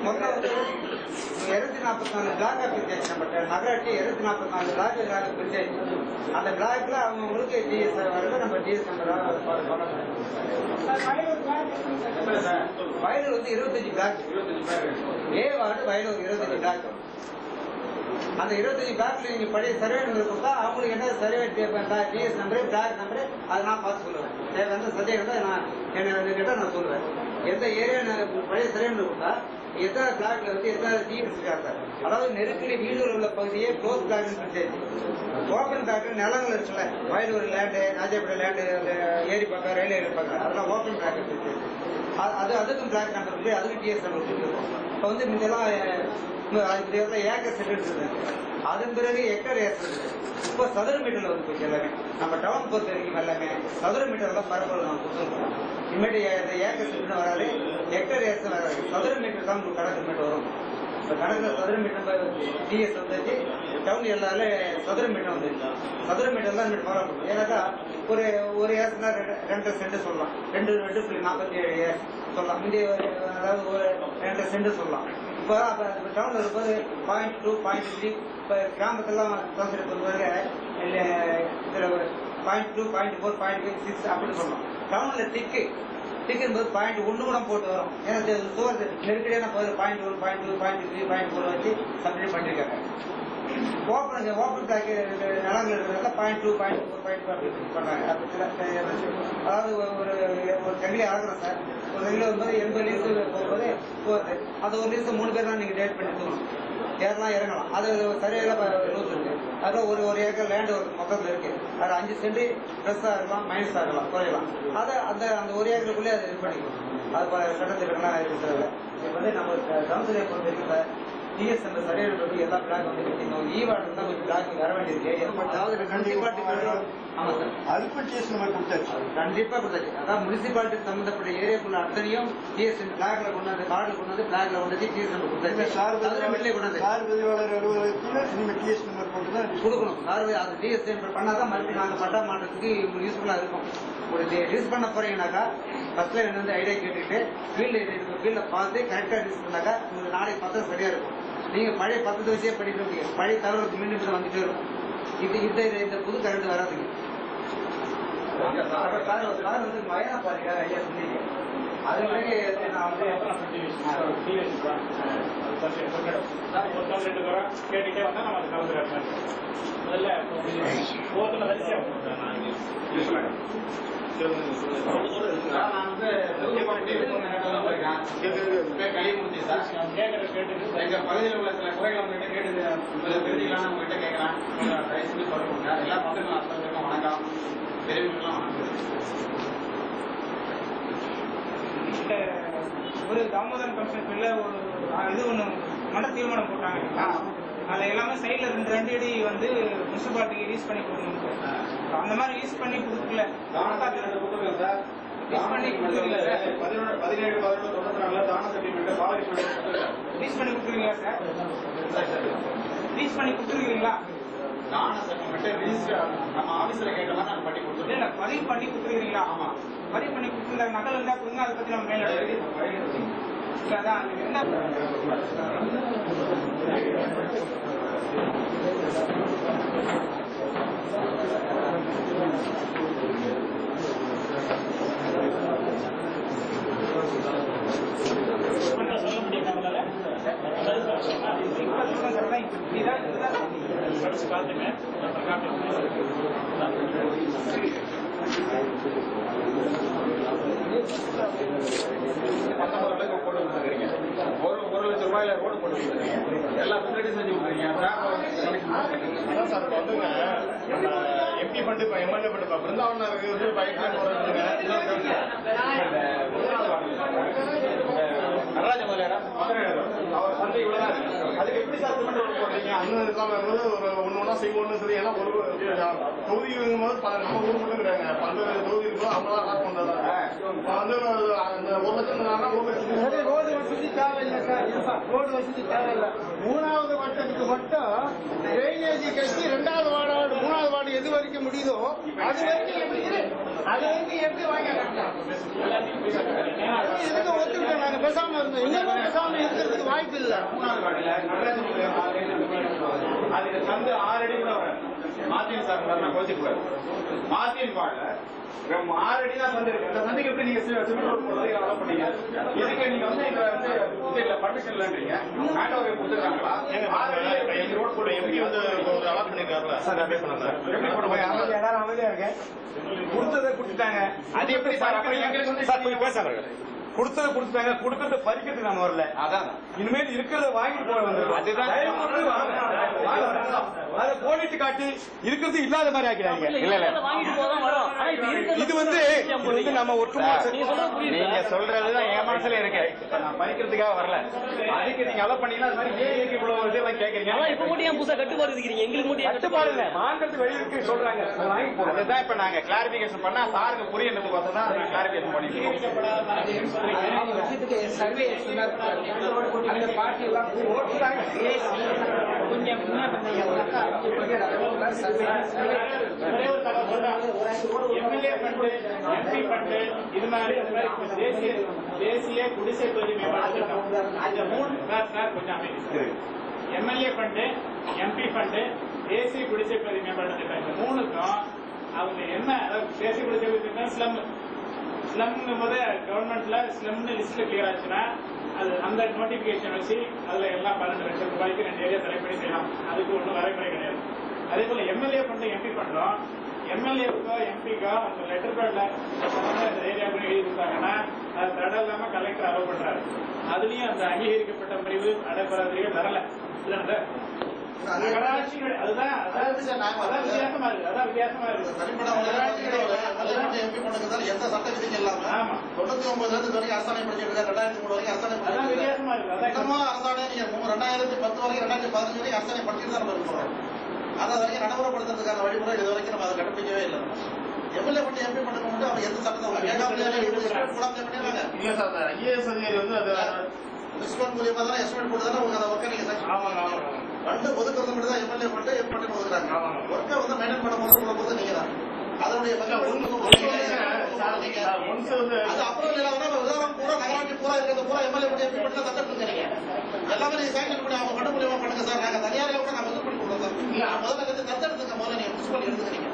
மொத்தம் 244 பிளாக் பிரிச்சாச்சு. நம்ம நகராட்சி 244 பிளாக் பிரிச்சாச்சு. அந்த பிளாக்ல அவங்களுக்கு டிஎஸ் வருது, நம்ம டிஎஸ் வயலூர் வந்து 25 பிளாக், ஏ வார்டு வயலூர் 25 பிளாக். அந்த 25 பிளாக்ல நீங்க பழைய சர்வே நம்பர் கொடுத்தா அவங்களுக்கு என்ன survey TS number block number அதை நான் பார்த்து சொல்லுவேன். எந்த சந்தேகம் நான் என்ன கேட்டால் நான் சொல்லுவேன். எந்த ஏரியா பழைய சர்வே நம்பர் கொடுத்தா எத்தனை பிளாக்ல வந்து எத்தனை டிஎஸ் இருக்காங்க. அதாவது நெருக்கடி வீடுகள் உள்ள பகுதியே க்ளோஸ் பிளாக் பிரிச்சு, ஓப்பன் பிளாக் நிலங்கள் இருக்குல்ல, வயலூர் லேண்டு, ராஜாபேட்டை லேண்டு, ஏரி பக்கம் ரயில்வே ஏரி பக்கம் அதெல்லாம் ஓப்பன் பிளாக் பிரிச்சு அதுக்கும் பிளாக் நம்பர் இருக்கு, அதுக்கும் டிஎஸ் நம்பர் கொடுத்துருக்கோம். இப்போ வந்து முன்னெல்லாம் ஏக்கர் செட் இருக்குது, அதன் பிறகு ஹெக்டர் ஏக்கர் இருக்கு. இப்போ சதுர மீட்டர்ல வந்து போச்சு எல்லாமே. நம்ம டவுன் பொறுத்த வரைக்கும் எல்லாமே சதுர மீட்டர்ல பரப்பளவு நம்ம கொடுத்துருக்கோம். இனிமேட்டு ஏக்கர் செட்னு வராது, ஹெக்டர் ஏக்கர் வராது, சதுர மீட்டர் தான் உங்களுக்கு கணக்கு மீட்டர் வரும். இப்போ கணக்குல சதுர மீட்டர் டிஎஸ் வந்துச்சு, டவுன் எல்லாரும் சதுர மீட்டர் வந்துச்சு. சதுர மீட்டர் தான் மீட்டர் ஃபாலோ பண்ணும். ஏன்னாக்கா ஒரு ஏக்கர்னா 2 சென்ட் சொல்லலாம், 2.47 சொல்லலாம். இந்த அதாவது ஒரு 2 சென்ட் சொல்லலாம். இப்போ டவுன்ல இருக்கும்போது 0.2 0.3 இப்போ கிராமத்தெல்லாம் தோசை பொறுத்தவரை இதில் ஒரு 0.2 0.4 0.6 அப்படின்னு சொல்லலாம். டவுன்ல திக்கும்போது 0.1 கூட போட்டு வரும். ஏன்னா சுவர் நெருக்கடியான போது 0.1 0.2 0.3 0.4 வச்சு சப்ளை பண்ணிருக்காங்க. ஓப்பன் பிளாக் நிலங்கள் இருக்கிறதுல 0.2 0.4 பண்றாங்க. அதாவது ஒரு செங்கலை ஆகுறோம் சார். ஒரு செங்கலை வரும்போது 80 லீட்டர் போகும்போது போகுது. அது ஒரு லீட்டர் 3 பேர் தான் நீங்க டேட் பண்ணி தூக்கணும். ஏறலாம் இறங்கலாம். அது சரியாக ரூல்ஸ் இருக்கு. அதில் ஒரு ஏக்கர் லேண்ட் ஒரு மொத்தத்தில் இருக்கு. அது 5 சென்ட் ப்ளஸ்ஸாக இருக்கலாம், மைனஸாக இருக்கலாம், குறையலாம். அதை அந்த ஒரு ஏக்கருக்குள்ளே அது இது பண்ணிக்கணும். அது சட்டத்திட்டங்கள்லாம் இருக்கிறது. இப்போ வந்து நம்ம கவுன்சிலை பொறுத்த வரைக்கும் டிஎஸ்எம் சரியாக எல்லா பிளாக் வந்து ஈவார்டு தான் கொஞ்சம் பிளாக் வர வேண்டியிருக்கு. அதாவது முனிசிபாலிட்டி ஆமா சார், அதுக்கும் டிஎஸ் நம்பர் கொடுத்தாச்சு. கண்டிப்பா கொடுத்தாச்சு. அதாவது முனிசிபாலிட்டி சம்பந்தப்பட்ட ஏரியாக்குள்ள அத்தனையும் டிஎஸ்எம் பிளாக்ல கொண்டு வந்து கார்டுல கொண்டு வந்து பிளாக்ல கொண்டு வந்து டிஎஸ் நம்பர் கொடுத்தாச்சு. சார் பதிவாளர் அலுவலகத்தில் இனிமேல் டிஎஸ் நம்பர் போட்டு தான் கொடுக்கணும். சார் அது டிஎஸ்எம் பண்ணாதான் மறுபடியும் நாங்கள் பட்டா மாற்றத்துக்கு யூஸ்ஃபுல்லா இருக்கும். ஒரு ரிலீஸ் பண்ண போறீங்கன்னாக்கா ஃபர்ஸ்ட்ல என்ன வந்து ஐடியா கேட்டுட்டு ஃபீல்ட பார்த்து கரெக்டா ரிலீஸ் பண்ணாக்கா உங்களுக்கு நாளைக்கு பத்திரம் சரியா இருக்கும். நீங்க பழைய பத்திரத்தை வச்சே படிக்க முடியும். பழைய தகவலுக்கு மீண்டும் வந்துட்டே இருக்கும். இந்த புது கரண்ட் வராதுங்க. சார் வந்து மயனா பாருங்க ஐயா சொன்னீங்க. அது வரைக்கும் நான் வந்து கேட்டுட்டே வந்தா நம்ம அது கலந்து முதல்ல போதுல வரிசையா நான் வந்து களிமூர்த்தி சார். எங்க பகுதியில் உள்ள சில குறைகளை உங்ககிட்ட கேட்டு தெரிஞ்சுக்கலாம் உங்ககிட்ட கேட்கலாம். தயவு செஞ்சு சொல்லுங்க. எல்லா பக்கங்களும் அத்தனைக்கும் வணக்கம். பெரியவங்களும் வணக்கம். ஒரு தாமோதரன் கமிஷன் பிள்ளை ஒரு இது ஒன்று மண்ட தீர்மானம் போட்டாங்க. அதில் எல்லாமே சைடில் 2 அடி வந்து முனிசிபாலிட்டிக்கு யூஸ் பண்ணி கொடுக்கணும். அந்த மாதிரி யூஸ் பண்ணி கொடுக்கல. கொடுத்துருக்கேன் சார். யூஸ் பண்ணி கொடுத்துருக்கீங்களா சார்? 17/11/94 தான சர்டிஃபிகேட் பாலகிருஷ்ணன் யூஸ் பண்ணி கொடுத்துருக்கீங்களா சார்? யூஸ் பண்ணி கொடுத்துருக்கீங்களா? தான சர்டிஃபிகேட் ரிஜிஸ்டர் நம்ம ஆஃபீஸில் கேட்ட மாதிரி நான் பண்ணி கொடுத்துருக்கேன். இல்லை பதிவு பண்ணி கொடுத்துருக்கீங்களா? ஆமாம், பதிவு பண்ணி கொடுத்துருந்தா நகல் இருந்தால் கொடுங்க. அதை பற்றி நம்ம மேலே அதான் என்ன சொல்ல முடியும். படிச்சு பார்த்துங்க. ஒரு லட்சம் ரூபாயில ரோடு போட்டு கொடுத்துருக்கீங்க. எல்லா ஃபெசிலிட்டியும் செஞ்சு கொடுத்துருக்கீங்க. சார் இப்போ வந்துங்க எம்பி ஃபண்டு இப்போ எம்எல்ஏ ஃபண்டு இப்போ பிருந்தாவனருக்கு வந்து பைக்ல போகிறதுங்க நடராஜ முதலியாரம் அவர் சந்தை இவ்வளவுதான். அதுக்கு எப்படி சார் சிமெண்ட் ரோடு போடுறீங்க? அண்ணன் இருக்காம வந்து ஒரு ஒன்று செய்வோம்னு சொல்லி ஏன்னா ஒரு தொகுதி இருக்கும்போது நம்ம ஊர் மட்டும் கிடையாங்க. பல்வேறு தொகுதி இருக்கும்போது அவங்க தான் காசு பண்ணுறாங்க. வந்து அந்த 1 லட்சம் 1 லட்சம் ரோடு வசதி தேவையில்லை சார். ரோடு வசதி தேவையில்லை. 3வது வட்டத்துக்கு மட்டும் டிரைனேஜ் கட்டி 2வது வார்டு 3வது வார்டு எது வரைக்கும் முடியுதோ அது வரைக்கும் எப்படி வாங்க எதுக்கு ஒத்துக்கிட்டோம். நாங்க பேசாம இருந்தோம். இன்னமும் பேசாம இருக்கிறதுக்கு வாய்ப்பு இல்லை. 3வது வார்டுல நடராஜ அதுக்கு சந்து 6 அடி கூட வர மாத்தியன் சார் நான் கோச்சிக்குவார். மாத்தியன் வார்டுல 6 அடி தான் சந்து இருக்கு. அந்த சந்துக்கு எப்படி நீங்க சிமெண்ட் ரோடு போடுறது அலோ பண்ணீங்க? இதுக்கு நீங்க வந்து இங்க வந்து இல்ல பர்மிஷன் இல்லன்றீங்க. ஹேண்ட் ஓவர் கொடுத்துருக்காங்களா? 6 அடி ரோடு போட எம்பி வந்து ஒரு அலாட் பண்ணிருக்காருல சார் அப்படியே பண்ணாங்க. எல்லாரும் அமைதியா இருக்கேன். கொடுத்ததை கொடுத்துட்டாங்க. அது எப்படி சார் அப்புறம் எங்களுக்கு வந்து சார் போய் பேசாங்க. கொடுத்ததை கொடுத்துட்டாங்க. கொடுக்கறத பறிக்கிறதுக்கு நம்ம வரல. அதான் இனிமேல் இருக்கிறத வாங்கிட்டு போக வந்திருக்கோம். அதுதான் அதை போலிட்டு காட்டி இருக்கிறது இல்லாத மாதிரி ஆக்கிறாங்க. இல்ல வாங்கிட்டு போதான் வரோம். இது வந்து நம்ம ஒற்றுமை. நீங்க சொல்றதுதான் என் மனசுல இருக்கு. நான் பறிக்கிறதுக்காக வரல. அதுக்கு நீங்க அலோ பண்ணீங்கன்னா அது மாதிரி ஏன் இவ்வளவு இதெல்லாம் கேக்குறீங்க? இப்ப மட்டும் ஏன் புதுசா கட்டுப்பாடு இருக்கிறீங்க? எங்களுக்கு மட்டும் ஏன் கட்டுப்பாடு இல்ல. வாங்கறதுக்கு வெளியே இருக்கு சொல்றாங்க. வாங்கி போறோம். அதுதான் இப்ப நாங்க கிளாரிபிகேஷன் பண்ணா சாருக்கு புரியறதுக்கு தான் கிளாரிபிகேஷன் பண்ணிருக்கோம். சர்வே அந்த பார்ட்டி எல்லாம் கொஞ்சம் எம்எல்ஏ ஃபண்டு, எம்பி ஃபண்டு இது மாதிரி தேசிய குடிசை தொகுதி மேம்பாட்டு திட்டம் இந்த 3 கொஞ்சம் அமைப்பு. எம்எல்ஏ ஃபண்டு, எம்பி ஃபண்டு, தேசிய குடிசை தொகுதி மேம்பாட்டு திட்டம் இந்த 3க்கும் அவங்க என்ன தேசிய குடிசை திட்டம் ஸ்லம்ங்கும் போது கவர்மெண்ட்ல ஸ்லம்னு லிஸ்ட்ல கிளியர் ஆச்சுன்னா அது அந்த நோட்டிபிகேஷன் வச்சு அதுல எல்லாம் 12 லட்சம் ரூபாய்க்கு 2 ஏரியா தலைப்படி செய்யலாம். அதுக்கு ஒன்றும் வரைமுறை கிடையாது. அதே போல எம்எல்ஏ பண்றோம், எம்பி பண்றோம். எம்எல்ஏக்கோ எம்பிக்கோ அந்த லெட்டர் பேட்ல இந்த ஏரியாவுக்கு எழுதி கொடுத்தாங்கன்னா அது தடை இல்லாம கலெக்டர் அலோவ் பண்றாரு. அதுலயும் அந்த அங்கீகரிக்கப்பட்ட பிரிவு நடைபெறாதீர்கள் வரல. நகராட்சிகள் அதுதான் வித்தியாசமா இருக்கு. அதான் வித்தியாசமா இருக்கு. எந்த சட்ட விதிகள் இல்லாம 99 வரைக்கும் அரசாணை படிச்சிருக்காரு, 2003 வரைக்கும் அரசாணை வித்தியாசமா இருக்கு. அரசாணை நீங்க 2010 வரைக்கும் 2015 வரைக்கும் அரசாணை படிச்சுட்டு தான் நம்ம இருக்கிறோம். அதை வரைக்கும் நடைமுறைப்படுத்துறதுக்கான வழிமுறை இது வரைக்கும் நம்ம அதை கடைபிடிக்கவே இல்லை. எம்எல்ஏ பண்ணி எம்பி பண்ணுங்க மட்டும் அவங்க எந்த சட்டத்தை பண்ணிடுறாங்க. இல்ல சார், அந்த ஐஏஎஸ் அதிகாரி வந்து அது எஸ்டிமேட் மூலியமா தானே எஸ்டிமேட் போட்டு தானே உங்க அதை ஒர்க்கை நீங்க ஃபண்டு ஒதுக்குறது மட்டும் தான் எம்எல்ஏ பண்ணிட்டு எம்பி பண்ணி ஒதுக்குறாங்க. ஒர்க்கை வந்து மெயின்டைன் பண்ண போது நீங்க தான் அதனுடைய அப்புறம் உதாரணம் பூரா நகராட்சி பூரா இருக்கிறது பூரா எம்எல்ஏ பண்ணி எம்பி பண்ணி தந்துட்டு இருக்கீங்க. எல்லாமே நீங்க சாங்ஷன் பண்ணி அவங்க ஃபண்டு மூலியமா பண்ணுங்க சார். நாங்க தனியாரில் கூட நாங்க வசூல் பண்ணி கொடுக்குறோம் சார். முதல்ல வந்து தத்தெடுத்துங்க, முதல்ல நீங்க முனிசிபல் எடுத்துக்கிறீங்க.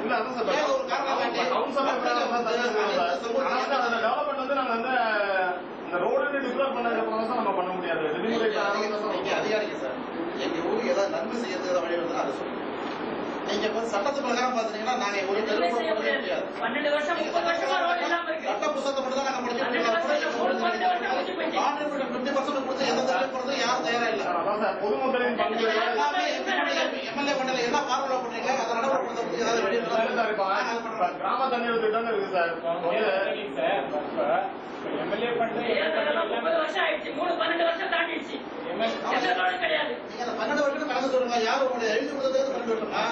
ஒரு காரணம் டெவலப்மெண்ட் வந்து நாங்க வந்து இந்த ரோடு டிக்ளேர் பண்ணதுக்கு அப்புறம் தான் நம்ம பண்ண முடியாது. நீங்க அதிகாரிங்க சார், எங்க ஊருக்கு ஏதாவது நன்மை செய்யறதுக்கு வழி வந்து அதை சொல்லுங்க. நீங்க சட்டத்து பிரகாரம் பாத்தீங்கன்னா நாங்க ஒரு 12 வருஷம் 30 வருஷமா ரோட் இல்லாம இருக்கு. சட்ட புத்தகத்தை மட்டும் தான் நாங்க கொடுத்து எந்த தடவை போறது யாரும் தயாரா இல்ல. பொதுமக்களின் பங்கு எம்எல்ஏ பண்ணல என்ன பார்வை பண்றீங்க அதை நடைமுறைப்படுத்த ஏதாவது வெளியே கிராம தண்ணீர் திட்டம் இருக்கு சார். எம்எல்ஏ பண்ற 30 வருஷம் ஆயிடுச்சு. 12 வருஷம் தாண்டிடுச்சு. கிடையாது. நீங்க அந்த 12 வருஷம் கணக்கு சொல்லுங்க. யாரு உங்களுடைய எழுதி கொடுத்தது 12 வருஷமா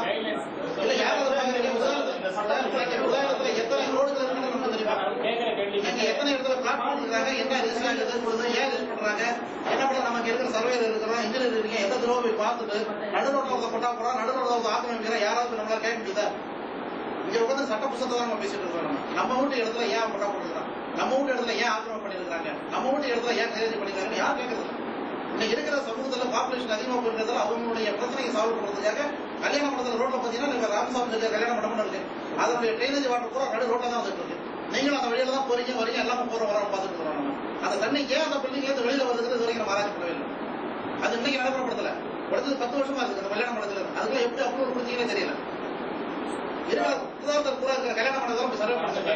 இல்ல யாராவது உதாரணத்துல எத்தனை ரோடுகள் இருக்குன்னு நம்ம தெரியுமா? நீங்க எத்தனை இடத்துல பிளாட் போட்டுருக்காங்க, என்ன ரிஜிஸ்டர் ஆகுது, ஏன் ரிஜிஸ்டர் பண்றாங்க, என்ன பண்ண நமக்கு இருக்கிற சர்வேல இருக்கிறோம், இன்ஜினியர் இருக்கீங்க, எந்த தடவை போய் பார்த்துட்டு நடுரோட்டில் கொட்டா போறோம், நடுரோட்டில் ஆக்கிரமிக்கிறோம், யாராவது நம்மளால கேட்க முடியுதா? இங்க உட்காந்து சட்ட புத்தகத்தை தான் நம்ம பேசிட்டு இருக்கோம். நம்ம வீட்டு இடத்துல ஏன் கொட்டா போட்டுருக்காங்க, நம்ம வீட்டு இடத்துல ஏன் ஆக்கிரமம் பண்ணிருக்காங்க, நம்ம வீட்டு இடத்துல ஏன் கைது பண்ணிருக்காங்க யார் கேட்கறது? இன்னைக்கு இருக்கிற சமூகத்துல பாப்புலேஷன் அதிகமா போயிருக்கிறதால அவங்களுடைய பிரச்சனையை சால்வ் பண்றதுக்காக கல்யாண மண்டபத்தில் ரோட்ல பாத்தீங்கன்னா ராமசாமி கல்யாண மண்டபம் இருக்கு. அதனுடைய ட்ரைனேஜ் வாட்டர் பூரா நடு ரோட்ல தான் வந்துட்டு இருக்கு. நீங்களும் அந்த வழியில தான் போறீங்க வரீங்க, எல்லாமே போற வர பார்த்துட்டு இருக்கோம். நம்ம அந்த தண்ணி ஏன் அந்த பில்டிங்ல இருந்து வெளியில வருது இது வரைக்கும் நம்ம ஆராய்ச்சி பண்ணவே இல்லை. அது இன்னைக்கு நடைமுறைப்படுத்தல. அடுத்தது 10 வருஷமா இருக்கு அந்த கல்யாண மண்டபத்துல. அதுக்குள்ள எப்படி அப்ரூவல் கொடுத்தீங்கன்னு தெரியல. இருக்கிற பூரா இருக்கிற கல்யாண மண்டபம் சர்வே பண்ணுங்க.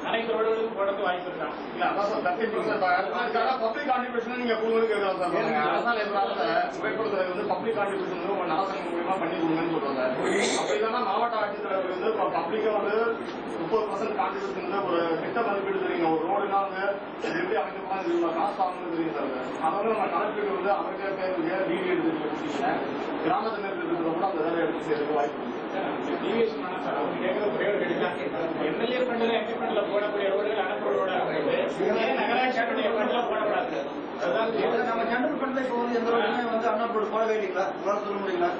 அனைத்து ரோடுகளுக்கும் போடுறது வாய்ப்பு இருக்கான். இல்ல அதான் சார் 30% பப்ளிக் கான்ட்ரிபியூஷன் நீங்க கொடுங்க கேட்கலாம் சார். அரசாங்க புகைப்படுத்துறது வந்து பப்ளிக் கான்ட்ரிபியூஷன் வந்து அரசாங்கம் மூலியமா பண்ணி கொடுங்கன்னு சொல்றாங்க. அப்படி இல்லைன்னா மாவட்ட ஆட்சித்தலைவர் வந்து பப்ளிக்கா வந்து 30% கான்ட்ரிபியூஷன் வந்து ஒரு திட்ட மதிப்பீடு தெரியுங்க. ஒரு ரோடுனா வந்து எப்படி அமைக்கப்பா தெரியுமா, காசு ஆகணும்னு தெரியும் சார். அதை வந்து நம்ம கலெக்டருக்கு வந்து அவருக்கே பேர் வீடியோ எடுத்து கொடுத்தீங்க. கிராமத்து நேரத்தில் கூட அந்த வேலை எடுத்து செய்யறதுக்கு வாய்ப்பு இருக்கு. டிவியேஷன் வேணாம் சார். அவங்க கேட்கற ஒரே ஒரு கேள்விதான், எம்எல்ஏ ஃபண்ட்ல எம்பி ஃபண்ட்ல போடக்கூடிய ரோடுகள் அனுப்புற ரோடா ஏன் நகராட்சியுடைய ஃபண்ட்ல போடக்கூடாது? அதுதான் நம்ம ஜெனரல் ஃபண்ட்ல இப்போ வந்து எந்த ரோடுமே வந்து அன்னப்போடு போட வேண்டிங்களா உங்களால சொல்ல முடியுங்களா?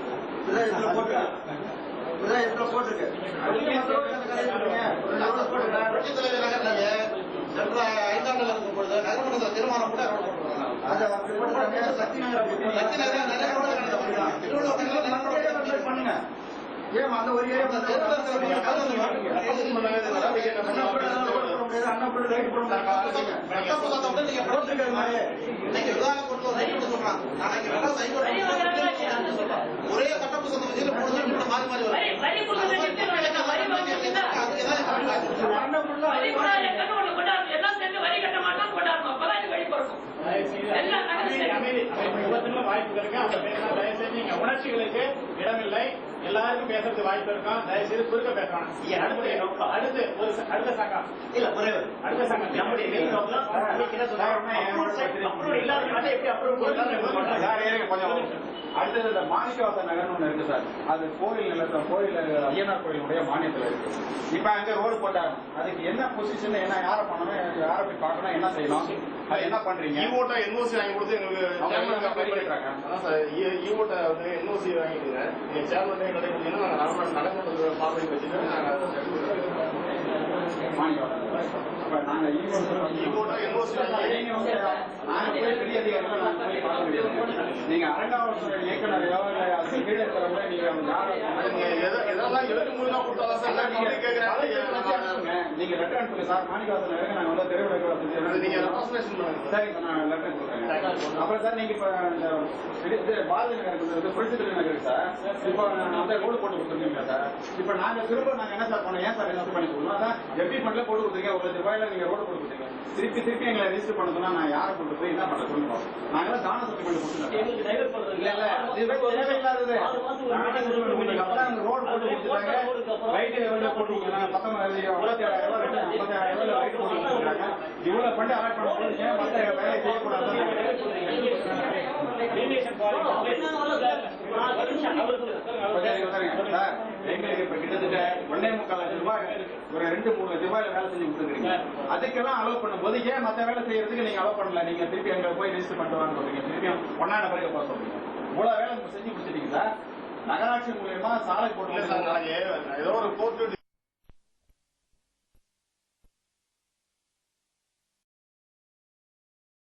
இதுதான் இதுல போட்டுருக்கு. இதுதான் இதுல போட்டிருக்கு. ஐந்தாண்டுல இருக்கும் பொழுது நகர்மன்றத்தில் திருமணம் கூட ரோடு போட்டுருக்காங்க. சக்தி நகர் நிறைய ரோடு பண்ணுங்க. ஏன் அந்த ஒரு ஏரியா அன்னப்போடு ரைட் ஒரே சட்ட புத்தகத்தை மாறி மாறி வாய்ப்பு இருக்கு. அவங்க பேசலாம். தயவுசெய்து நீங்க உணர்ச்சிகளுக்கு இடமில்லை. எல்லாருக்கும் பேசுறது வாய்ப்பு இருக்கும். தயவுசெய்து குறுக்க பேசணும். அடுத்து அடுத்த சங்கம் இல்ல குறைவு அடுத்த சங்கம் நம்முடைய மெயின் நோக்கம் அடுத்தது இந்த மாணிக்கவாசன் நகர்னு ஒண்ணு இருக்கு சார். அது கோயில் நிலத்தை கோயில் ஐயனார் கோயிலுடைய மானியத்துல இருக்கு. இப்ப அங்க ரோடு போட்டாங்க. அதுக்கு என்ன பொசிஷன், என்ன யாரை பண்ணணும், யாரை போய் பார்க்கணும், என்ன செய்யணும், அது என்ன பண்றீங்க? ஈவோட்ட என்ஓசி வாங்கி கொடுத்து எங்களுக்கு அப்ளை பண்ணிருக்காங்க. அதான் சார் ஈவோட்ட வந்து என்ஓசி வாங்கிடுங்க. நீங்க சேர்மன் கிடைக்கிறீங்கன்னா நாங்க நடைமுறை பார்வை வச்சுட்டு நாங்க ஈவோட்ட என்ஓசி நீங்க வந்து நாங்க போய் பெரிய அதிகாரிகள் நாங்க போய் பார்க்க முடியாது. நீங்க அரங்காவல்துறை இயக்குநரையோ இல்ல அது கீழே இருக்கிறவங்க நீங்க இதெல்லாம் எழுத்து தான் கொடுத்தாலும் சார் நீங்க கேட்கறாங்க. நீங்க லெட்டர் அனுப்புங்க சார். மாணிக்கவாசன் நாங்க வந்து தெருவில் நீங்க ரெப்ரசன்டேஷன் பண்ணுங்க. சரி நான் லெட்டர் கொடுக்குறேன். அப்புறம் சார் நீங்க இப்ப இந்த பாரதி நகர் புரட்சி நகர் சார் இப்போ அந்த ரோடு போட்டு கொடுத்துருக்கீங்களா சார்? இப்ப நாங்க திரும்ப நாங்க என்ன சார் பண்ணோம்? ஏன் சார் ரெஜிஸ்டர் பண்ணி கொடுக்கணும்? அதான் எப்படி பண்ணல போட்டு கொடுத்துருக்கீங்க. ₹1,00,000 நீங்க ரோடு போட்டு கொடுத்தீங்க. திருப்பி எங்களை ரெஜிஸ்டர் பண்ண சொன்னா நான் யாரை கொண்டு போய் என்ன பண்ண சொல்லுவோம்? நாங்களாம் தான சப்ளை பண்ணி கொடுத்துருக்கோம். எங்களுக்கு டைவர்ட் பண்றது இல்ல இது தேவையில்லாதது. ரோடு போட்டு கொடுத்துருக்காங்க. லைட் லெவல்ல போட்டு கொடுக்குறாங்க. 57,000 லைட் போட்டு கொடுக்குறாங்க. இவ்வளவு பண்ணி அலாட் பண்ண போது ஏன் மத்த வேலை செய்யக்கூடாது? எங்களுக்கு இப்ப கிட்டத்தட்ட 1.25 லட்சம் ரூபாய் ஒரு 2-3 லட்சம் ரூபாயில வேலை செஞ்சு கொடுத்துருக்கீங்க. அதுக்கெல்லாம் அலோவ் பண்ணும் போது ஏன் மத்த வேலை செய்யறதுக்கு நீங்க அலோவ் பண்ணல? நீங்க திருப்பி அங்க போய் ரெஜிஸ்டர் பண்ணிட்டு வாங்க சொல்றீங்க. திருப்பியும் ஒன்னா நபருக்கு போக சொல்றீங்க. இவ்வளவு வேலை செஞ்சு கொடுத்துட்டீங்க சார். நகராட்சி மூலியமா சாலை போட்டு ஏதோ ஒரு கோர்ட்டு